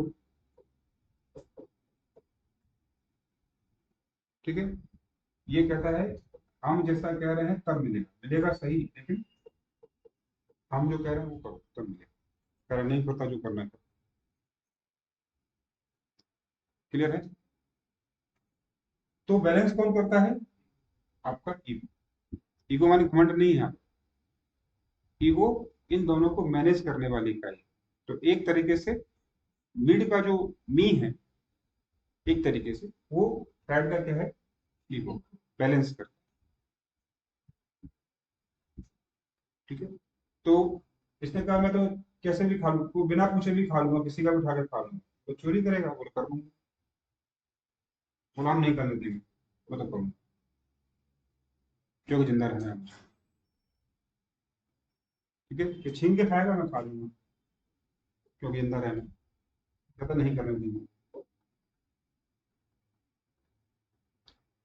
Speaker 1: ठीक है, ये कहता है हम जैसा कह रहे हैं तब मिलेगा, मिलेगा सही, लेकिन हम जो कह रहे हैं वो करो तब मिलेगा। कह रहे नहीं पता जो करना है। क्लियर है? तो बैलेंस कौन करता है? आपका ईगो। ईगो मानी घमंड नहीं है। ईगो इन दोनों को मैनेज करने वाली इकाई। तो एक तरीके से मिड का जो मी है, एक तरीके से वो हेड का क्या है, ईगो, बैलेंस कर। ठीक है, तो इसने कहा मैं तो कैसे भी खा लूँ, वो बिना पूछे भी खा लूंगा, किसी का भी उठा के खा लूंगा। तो चोरी करेगा, बोले कर लूंगा। बोला हम नहीं करने देंगे, मैं तो करूँगा, क्योंकि जिंदा रहना है मुझे। ठीक है, कि छीन के खाएगा मैं खा लूंगा, क्योंकि जिंदा रहना है। कहता नहीं करने देंगे।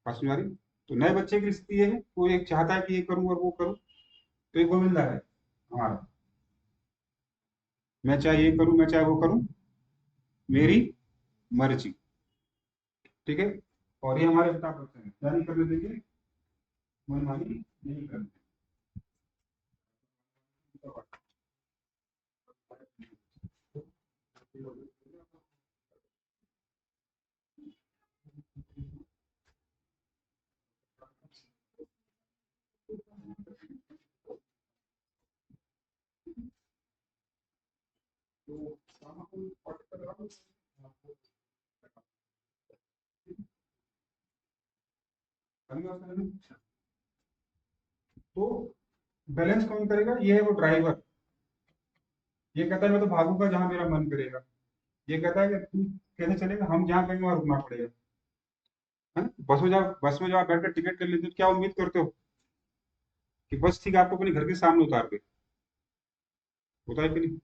Speaker 1: बात समझ आ रही? तो नए बच्चे की स्थिति ये है, वो एक चाहता है कि ये करूं और वो करूं। तो एक गोविंदा है हमारा, मैं चाहे ये करूं मैं चाहे वो करूं, मेरी मर्जी। ठीक है। और ये हमारे पिता करते हैं, क्या नहीं करने देंगे, मनमानी नहीं करने देंगे। तो बैलेंस कौन करेगा? ये है वो ड्राइवर। ये कहता है मैं तो भागूंगा जहां मेरा मन करेगा। ये कहता है कि तू कैसे चलेगा, हम जहाँ कहेंगे वहां रुकना पड़ेगा। है ना? बस में जाओ बैठ कर टिकट कर लेते हो, क्या उम्मीद करते हो कि बस ठीक है आपको अपने घर के सामने उतार दे? होता है कि नहीं?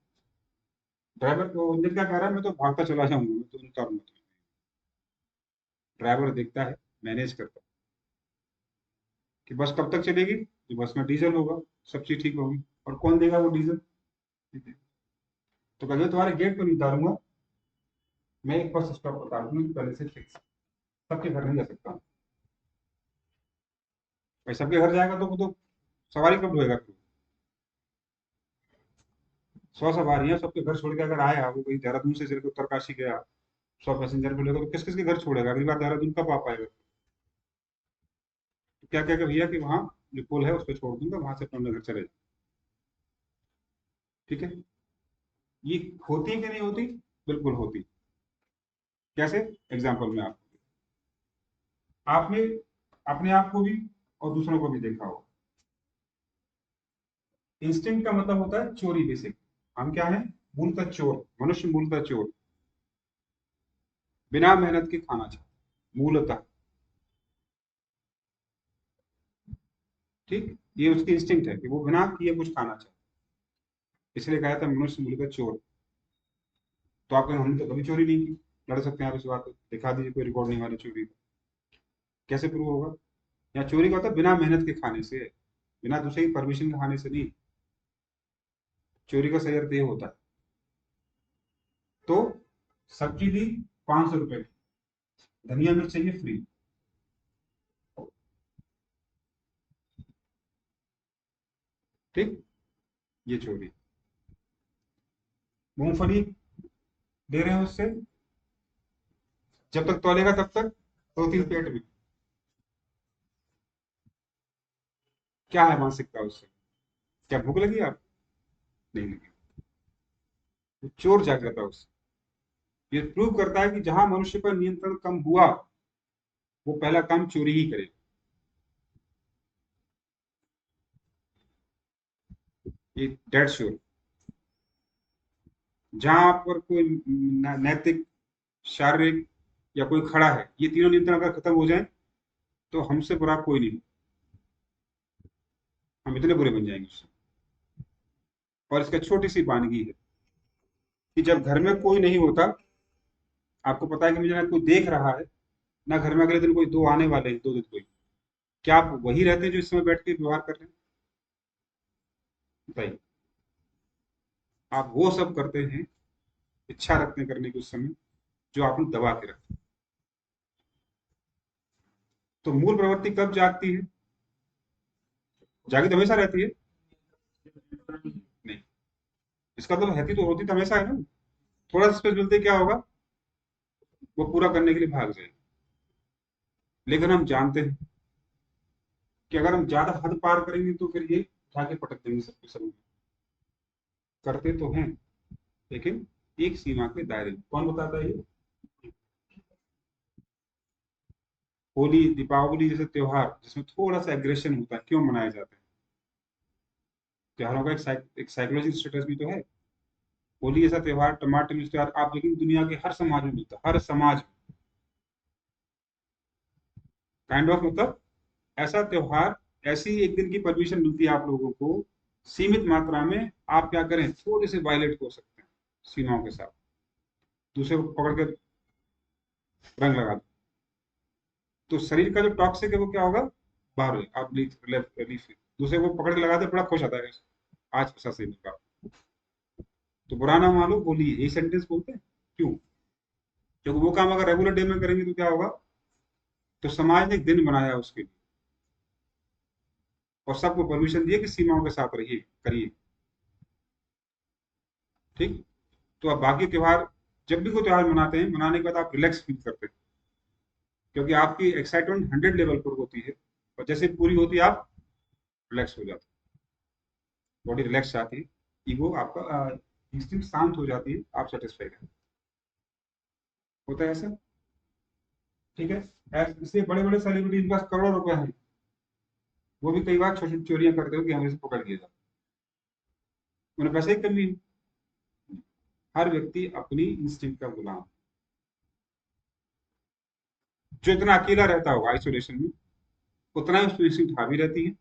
Speaker 1: ड्राइवर को इंजन क्या कह रहा है, मैं तो भागता चला जाऊंगा, मैं तो उतारूंगा तुम्हें। ड्राइवर देखता है, मैनेज करता है कि बस कब तक चलेगी, कि बस में डीजल होगा, सब चीज ठीक होगी। और कौन देगा वो डीजल? तो कभी तुम्हारे गेट पर नहीं उतारूंगा, मैं एक बस स्टॉप पर उतार दूंगा, पहले से फिक्स। सबके घर नहीं जा सकता भाई, सबके घर जाएगा तो वो तो सवारी कब ढोएगा फिर? 100 सवारियां सबके घर छोड़ के अगर आया, वो कहीं देहरादून से चल के उत्तरकाशी गया, 100 पैसेंजर को लेकर, तो किस किस के घर छोड़ेगा? अगली बार देहरादून कब आ पाएगा? तो क्या क्या भैया कि वहाँ जो पुल है उस पर छोड़ दूंगा, वहां से अपने घर चले जाओ। ठीक है। ये होती कि नहीं होती? बिल्कुल होती। कैसे? एग्जाम्पल में आपने अपने आप को भी और दूसरों को भी देखा हो। इंस्टिंक्ट का मतलब होता है चोरी बेसिक। हम क्या है? मूलतः चोर, मनुष्य मूलतः चोर, बिना मेहनत के खाना चाहता मूलतः। ठीक, ये उसकी इंस्टिंक्ट है कि वो बिना किए कुछ खाना चाहता। इसलिए कहा था मनुष्य मूलतः चोर। तो आप कहें हमने तो कभी चोरी नहीं की, लड़ सकते हैं आप इस बात पे, दिखा दीजिए कोई रिकॉर्ड नहीं हमारी चोरी का। कैसे प्रूव होगा? या चोरी का होता है बिना मेहनत के खाने से, बिना दूसरे की परमिशन के खाने से नहीं। चोरी का सही अर्थ ये होता है। तो सब्जी ली 500 रुपए की, धनिया मिर्च चाहिए फ्री। ठीक, ये चोरी। मूंगफली ले रहे हैं उससे, जब तक तौलेगा तब तक 2-3 पेट में। क्या है मानसिकता उससे? क्या भूख लगी आप? नहीं लगी। वो चोर जागृत है उससे। ये प्रूव करता है कि जहां मनुष्य पर नियंत्रण कम हुआ, वो पहला काम चोरी ही करे। ये डेड श्योर। जहां पर कोई नैतिक, शारीरिक या कोई खड़ा है, ये तीनों नियंत्रण अगर खत्म हो जाए, तो हमसे बुरा कोई नहीं। हम इतने बुरे बन जाएंगे उससे। और इसका छोटी सी वानगी है कि जब घर में कोई नहीं होता, आपको पता है कि मुझे ना कोई देख रहा है, ना घर में अगले दिन कोई दो आने वाले हैं, 2 दिन कोई, क्या आप वही रहते हैं जो इस समय बैठ के व्यवहार कर रहे हैं? बताइए। आप वो सब करते हैं, इच्छा रखते हैं करने की उस समय, जो आपने दबा के रखा। तो मूल प्रवृत्ति कब जागती है? जागी तो हमेशा रहती है। नहीं, इसका मतलब है तो होती तो हमेशा है ना। थोड़ा सा स्पेस मिलते ही क्या होगा? वो पूरा करने के लिए भाग जाए। लेकिन हम जानते हैं कि अगर हम ज्यादा हद पार करेंगे तो फिर ये उठा के पटक देंगे सबके सब। करते तो हैं, लेकिन एक सीमा के दायरे में। कौन बताता है ये? होली दीपावली जैसे त्योहार जिसमें थोड़ा सा एग्रेशन होता है, क्यों मनाए जाते हैं? त्योहारों का एक साइकोलॉजी स्टेटस भी तो है। होली ऐसा त्योहार, टमाटर मिर्च त्योहार आप देखेंगे दुनिया के हर समाज में मिलता है, हर समाज, काइंड ऑफ मतलब ऐसा त्योहार, ऐसी एक दिन की परमिशन मिलती है आप लोगों को सीमित मात्रा में, आप क्या करें, थोड़े से वायलेट हो सकते हैं सीमाओं के साथ, दूसरे को पकड़ के रंग लगा दो, तो शरीर का जो टॉक्सिक है वो क्या होगा, बाहर हो, आप रिलीफ, दूसरे को पकड़ के लगाते बड़ा खुश आता है, आज ऐसा सही निकला, तो बुरा ना मानो बोलिए, यही सेंटेंस बोलते हैं। क्यों? क्योंकि वो काम अगर रेगुलर डे में करेंगे तो क्या होगा, तो समाज ने एक दिन बनाया है उसके लिए, और सबको परमिशन दिए कि सीमाओं के साथ रहिए, करिए, ठीक। तो अब बाकी त्योहार, जब भी कोई त्योहार मनाते हैं, मनाने के बाद आप रिलैक्स फील करते हैं, क्योंकि आपकी एक्साइटमेंट 100 लेवल पर होती है, और जैसे पूरी होती है आप रिलैक्स हो जाते हैं, बॉडी रिलैक्स चाहती है, ईगो आपका इंस्टिंक्ट शांत हो जाती है, आप सेटिस्फाइड है, होता है ऐसा, ठीक है। इसलिए बड़े बड़े सेलिब्रिटी के पास करोड़ों रुपए हैं, वो भी कई बार छोटी छोटी चोरियां करते हो कि हमें से पकड़ लिया जाए, उन्हें पैसे की कमी है। हर व्यक्ति अपनी इंस्टिंक्ट का गुलाम, जो इतना अकेला रहता होगा आइसोलेशन में, उतना ही उसकी इंस्टिंक्ट हावी रहती है,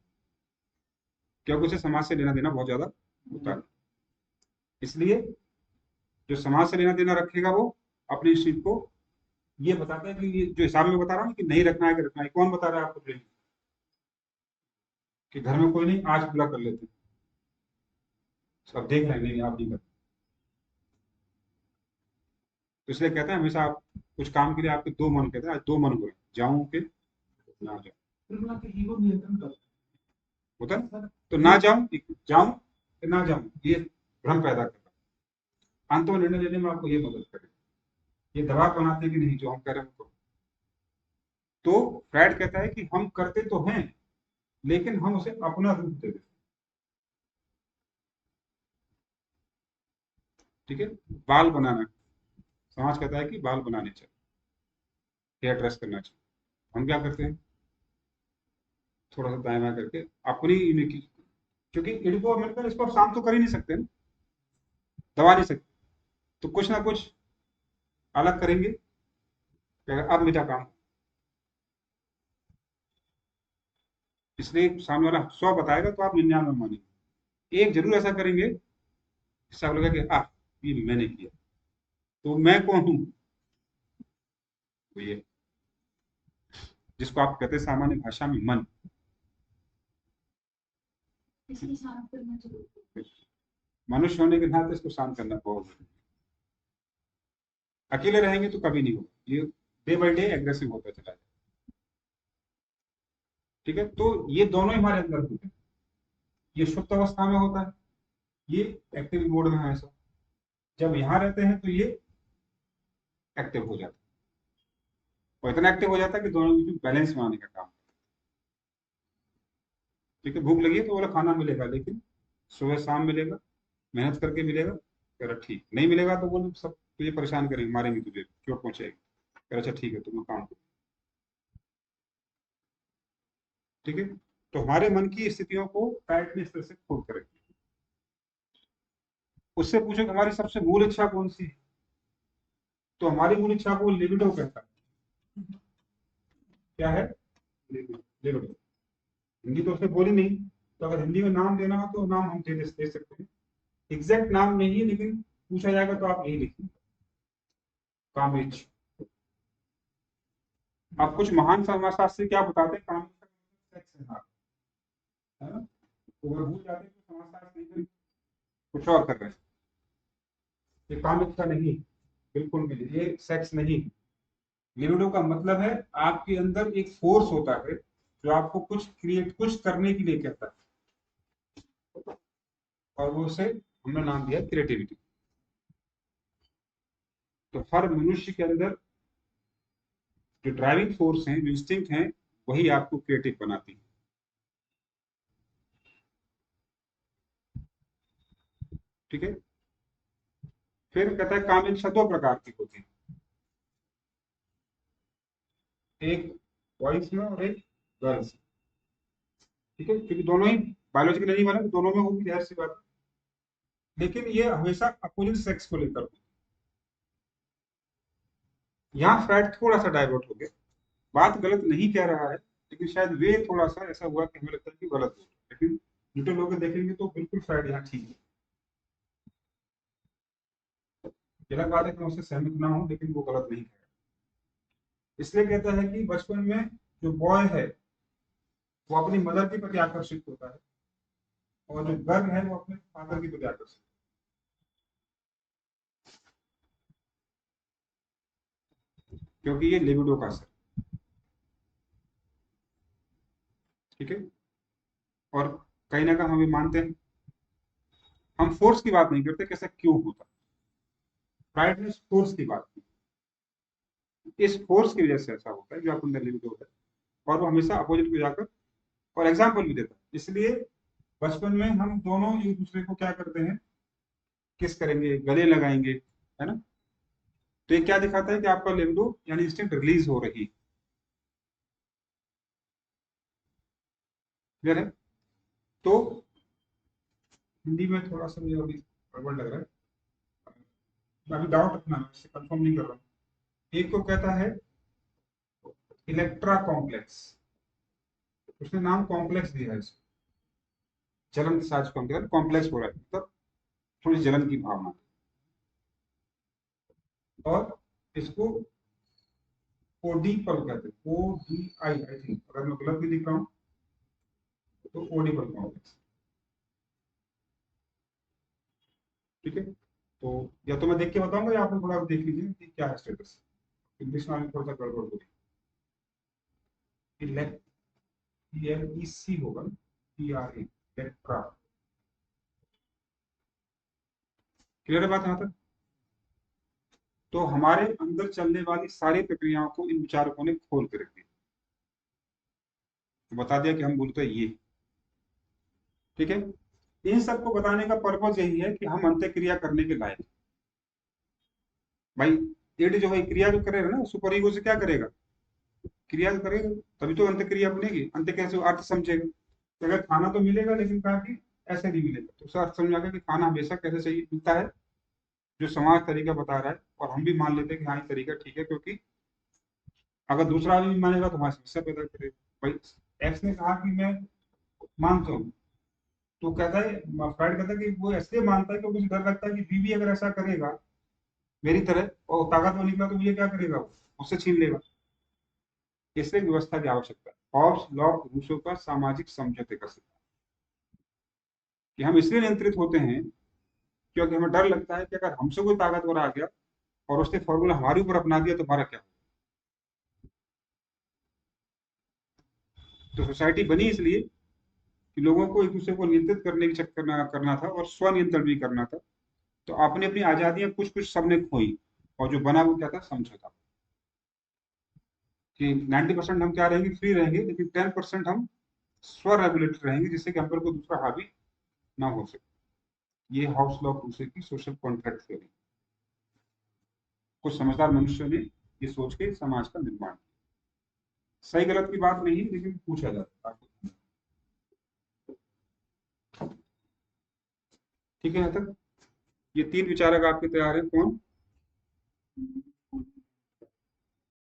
Speaker 1: क्योंकि उसे समाज से लेना देना बहुत ज्यादा होता है। इसलिए जो समाज से लेना देना रखेगा वो अपनी इंस्टिंक्ट को ये बताता है कि ये जो हिसाब में बता रहा हूँ कि नहीं रखना है कि रखना है, कौन बता रहा है आपको ट्रेनिंग, कि घर में कोई नहीं, आज पूरा कर लेते हैं, सब देख रहे हैं, नहीं आप नहीं करते, तो इसलिए कहते हैं हमेशा आप कुछ काम के लिए आपके दो मन, कहते हैं आज दो मन हुए, जाऊं के ना जाऊं, ईगो नियंत्रण करता है, होता है ना? तो ना जाऊं, जाऊं कि ना जाऊं, ये भ्रम पैदा करता है, अंत में निर्णय लेने में आपको ये मदद करेगा, ये दबाव बनाते हैं कि नहीं जो हम कह रहे हैं वो करो। तो फ्रायड कहता है कि हम करते तो हैं, लेकिन हम उसे अपना रूप दे देते हैं, ठीक है। बाल बनाना, समाज कहता है कि बाल बनाने चाहिए, हेयर ड्रेस करना चाहिए, हम क्या करते हैं, थोड़ा सा दाएं बाएं करके अपनी यूनिकी, क्योंकि इनको मिलकर इसको आप शांत तो कर ही नहीं सकते ना, दबा नहीं सकते, तो कुछ ना कुछ अलग करेंगे, अब मेरा काम, इसलिए सामने वाला 100 बताएगा तो आप 99 मानेंगे, एक जरूर ऐसा करेंगे जिससे आप लगेगा कि ये मैंने किया, तो मैं कौन हूं, तो ये जिसको आप कहते हैं सामान्य भाषा में मन,
Speaker 2: इसलिए शांत करना चाहिए।
Speaker 1: मनुष्य होने के नाते इसको शांत करना बहुत जरूरी है, अकेले रहेंगे तो कभी नहीं होगा, ये डे बाई डे एग्रेसिव होता चला जाए, ठीक है। तो ये दोनों ही हमारे अंदर होते हैं, ये सुप्त अवस्था में होता है, ये एक्टिव मोड में है ऐसा, जब यहाँ रहते हैं तो ये एक्टिव हो जाता है, और इतना एक्टिव हो जाता है कि दोनों के बीच बैलेंस बनाने का काम, ठीक है। भूख लगी है तो बोला खाना मिलेगा, लेकिन सुबह शाम मिलेगा, मेहनत करके मिलेगा, कह रहा ठीक, नहीं मिलेगा तो बोले सब तुझे परेशान करेंगे, मारेंगे तुझे, चोट पहुंचेगी, कह रहा अच्छा ठीक है तुम काम करो, ठीक है। तो हमारे मन की स्थितियों को टाइट ने इस तरह से खोल कर रखी, उससे पूछो कि हमारी सबसे मूल इच्छा कौन सी है, तो हमारी मूल इच्छा को लिबिडो कहता है, क्या है, लिबिडो, हिंदी तो उसने बोली नहीं, तो अगर हिंदी में नाम देना हो तो नाम हम दे सकते हैं, एग्जैक्ट नाम नहीं है, लेकिन पूछा जाएगा तो आप यही लिखिए, कामेच। अब कुछ महान समाजशास्त्री क्या बताते हैं, कामेच का सेक्स है ना, तो वो भूल जाते हैं कि समाजशास्त्र नहीं कर, कुछ और कर रहे हैं, ये कामेच का नहीं, बिल्कुल भी नहीं, ये सेक्स नहीं, लिबिडो का मतलब है आपके अंदर एक फोर्स होता है जो आपको कुछ क्रिएट, कुछ करने के लिए कहता है, और वो उसे हमने नाम दिया क्रिएटिविटी। तो हर मनुष्य के अंदर जो ड्राइविंग फोर्स है, जो इंस्टिंक्ट है, वही आपको क्रिएटिव बनाती है, ठीक है। फिर कहता है काम इच्छा दो प्रकार की होती है, एक बॉयज में और एक गर्ल्स, ठीक है, क्योंकि दोनों ही बायोलॉजिकली नहीं बना तो दोनों में होगी, जाहिर सी बात है। लेकिन ये हमेशा अपोजिट सेक्स को लेकर होती है। यहाँ फ्राइड थोड़ा सा डाइवर्ट हो गया, बात गलत नहीं कह रहा है, लेकिन शायद वे थोड़ा सा ऐसा हुआ कि हमें लगता है कि गलत हो, लेकिन न्यूटन लोग देखेंगे तो बिल्कुल फ्राइड यहाँ ठीक है। गलत बात है कि मैं उससे सहमत ना हूं, लेकिन वो गलत नहीं है। इसलिए कहता है कि बचपन में जो बॉय है वो अपनी मदर के प्रति आकर्षित होता है, और जो गर्ल है वो अपने फादर के प्रति आकर्षित, क्योंकि ये लिबिडो का असर, ठीक है। और कहीं ना कहीं हम भी मानते हैं, हम फोर्स की बात नहीं करते कैसा क्यों होता, फ्राइड ने फोर्स की बात की, इस फोर्स की वजह से ऐसा होता है जो आपके अंदर लिबिडो होता है, और वो हमेशा अपोजिट को जाकर और एग्जाम्पल भी देता है। इसलिए बचपन में हम दोनों एक दूसरे को क्या करते हैं, किस करेंगे, गले लगाएंगे, है ना। तो ये क्या दिखाता है कि आपका लिबिडो यानी इंस्टिंक्ट रिलीज हो रही, क्लियर है। तो हिंदी में थोड़ा सा मुझे अभी गड़बड़ लग रहा है, अभी डाउट रखना, मैं इससे कंफर्म नहीं कर रहा हूँ। एक को कहता है इलेक्ट्रा कॉम्प्लेक्स, उसने नाम कॉम्प्लेक्स दिया है इसको, जलन के साथ कॉम्प्लेक्स हो रहा है, मतलब थोड़ी जलन की भावना। और इसको ओडीपल कहते हैं, ODI, आई थिंक, अगर मैं गलत नहीं लिख रहा हूँ तो ओडीपल कॉम्प्लेक्स, ठीक है। तो या तो मैं देख के बताऊंगा या आप लोग थोड़ा देख लीजिए कि क्या है स्टेटस, इंग्लिश में थोड़ा सा गड़बड़ हो गई। इलेक्सी होगा, PRA, इलेक्ट्रा, क्लियर है बात यहाँ तक। तो हमारे अंदर चलने वाली सारी प्रक्रियाओं को इन विचारकों ने खोल के रख दिया, तो बता दिया कि हम बोलते हैं ये, ठीक है। इन सबको बताने का पर्पज यही है कि हम अंत्यक्रिया करने के लायक, भाई ईड जो है क्रिया जो करेगा ना, सुपर ईगो से क्या करेगा, क्रिया तो करेगा, तभी तो अंत्यक्रिया बनेगी, अंत्य कैसे अर्थ समझेगा। तो अगर खाना तो मिलेगा, लेकिन कहा कि ऐसे नहीं मिलेगा, तो उसका अर्थ समझ आ गया कि खाना हमेशा कैसे चाहिए मिलता है, जो समाज तरीका बता रहा है, और हम भी मान लेते हैं कि हाँ ये तरीका ठीक है, क्योंकि अगर दूसरा आदमी मानेगा तो हमारी समस्या पैदा करेगा। भाई एक्स ने कहा कि मैं मानता हूँ, तो कहता है, फ्राइड कहता है कि वो इसलिए मानता है क्योंकि उसे डर लगता है कि बीवी अगर ऐसा करेगा मेरी तरह और ताकतवर निकला तो मुझे क्या करेगा, वो उससे छीन लेगा। इसलिए व्यवस्था की आवश्यकता है। हॉब्स लॉक रूसो का सामाजिक समझौते का सिद्धांत, कि हम इसलिए नियंत्रित होते हैं क्योंकि हमें डर लगता है कि अगर हमसे कोई ताकतवर आ गया और उसने फॉर्मूला हमारे ऊपर अपना दिया तो हमारा क्या होगा। तो सोसाइटी बनी इसलिए कि लोगों को एक दूसरे को नियंत्रित करने की चक्कर करना था और स्वनियंत्रण भी करना था। तो अपनी अपनी आजादियां कुछ कुछ सबने खोई, और जो बना वो क्या था, समझौता, कि 90% हम क्या रहेंगे, फ्री रहेंगे, लेकिन 10% हम स्व रेगुलेटेड रहेंगे, जिससे कि हम पर कोई दूसरा हावी ना हो सके। ये हाउस लॉ रूसो की सोशल कॉन्ट्रैक्ट थ्योरी, कुछ समझदार मनुष्यों ने ये सोच के समाज का निर्माण किया। सही गलत की बात नहीं, लेकिन पूछा जाता है, ठीक है। यहाँ तक ये तीन विचारक आपके तैयार है, कौन,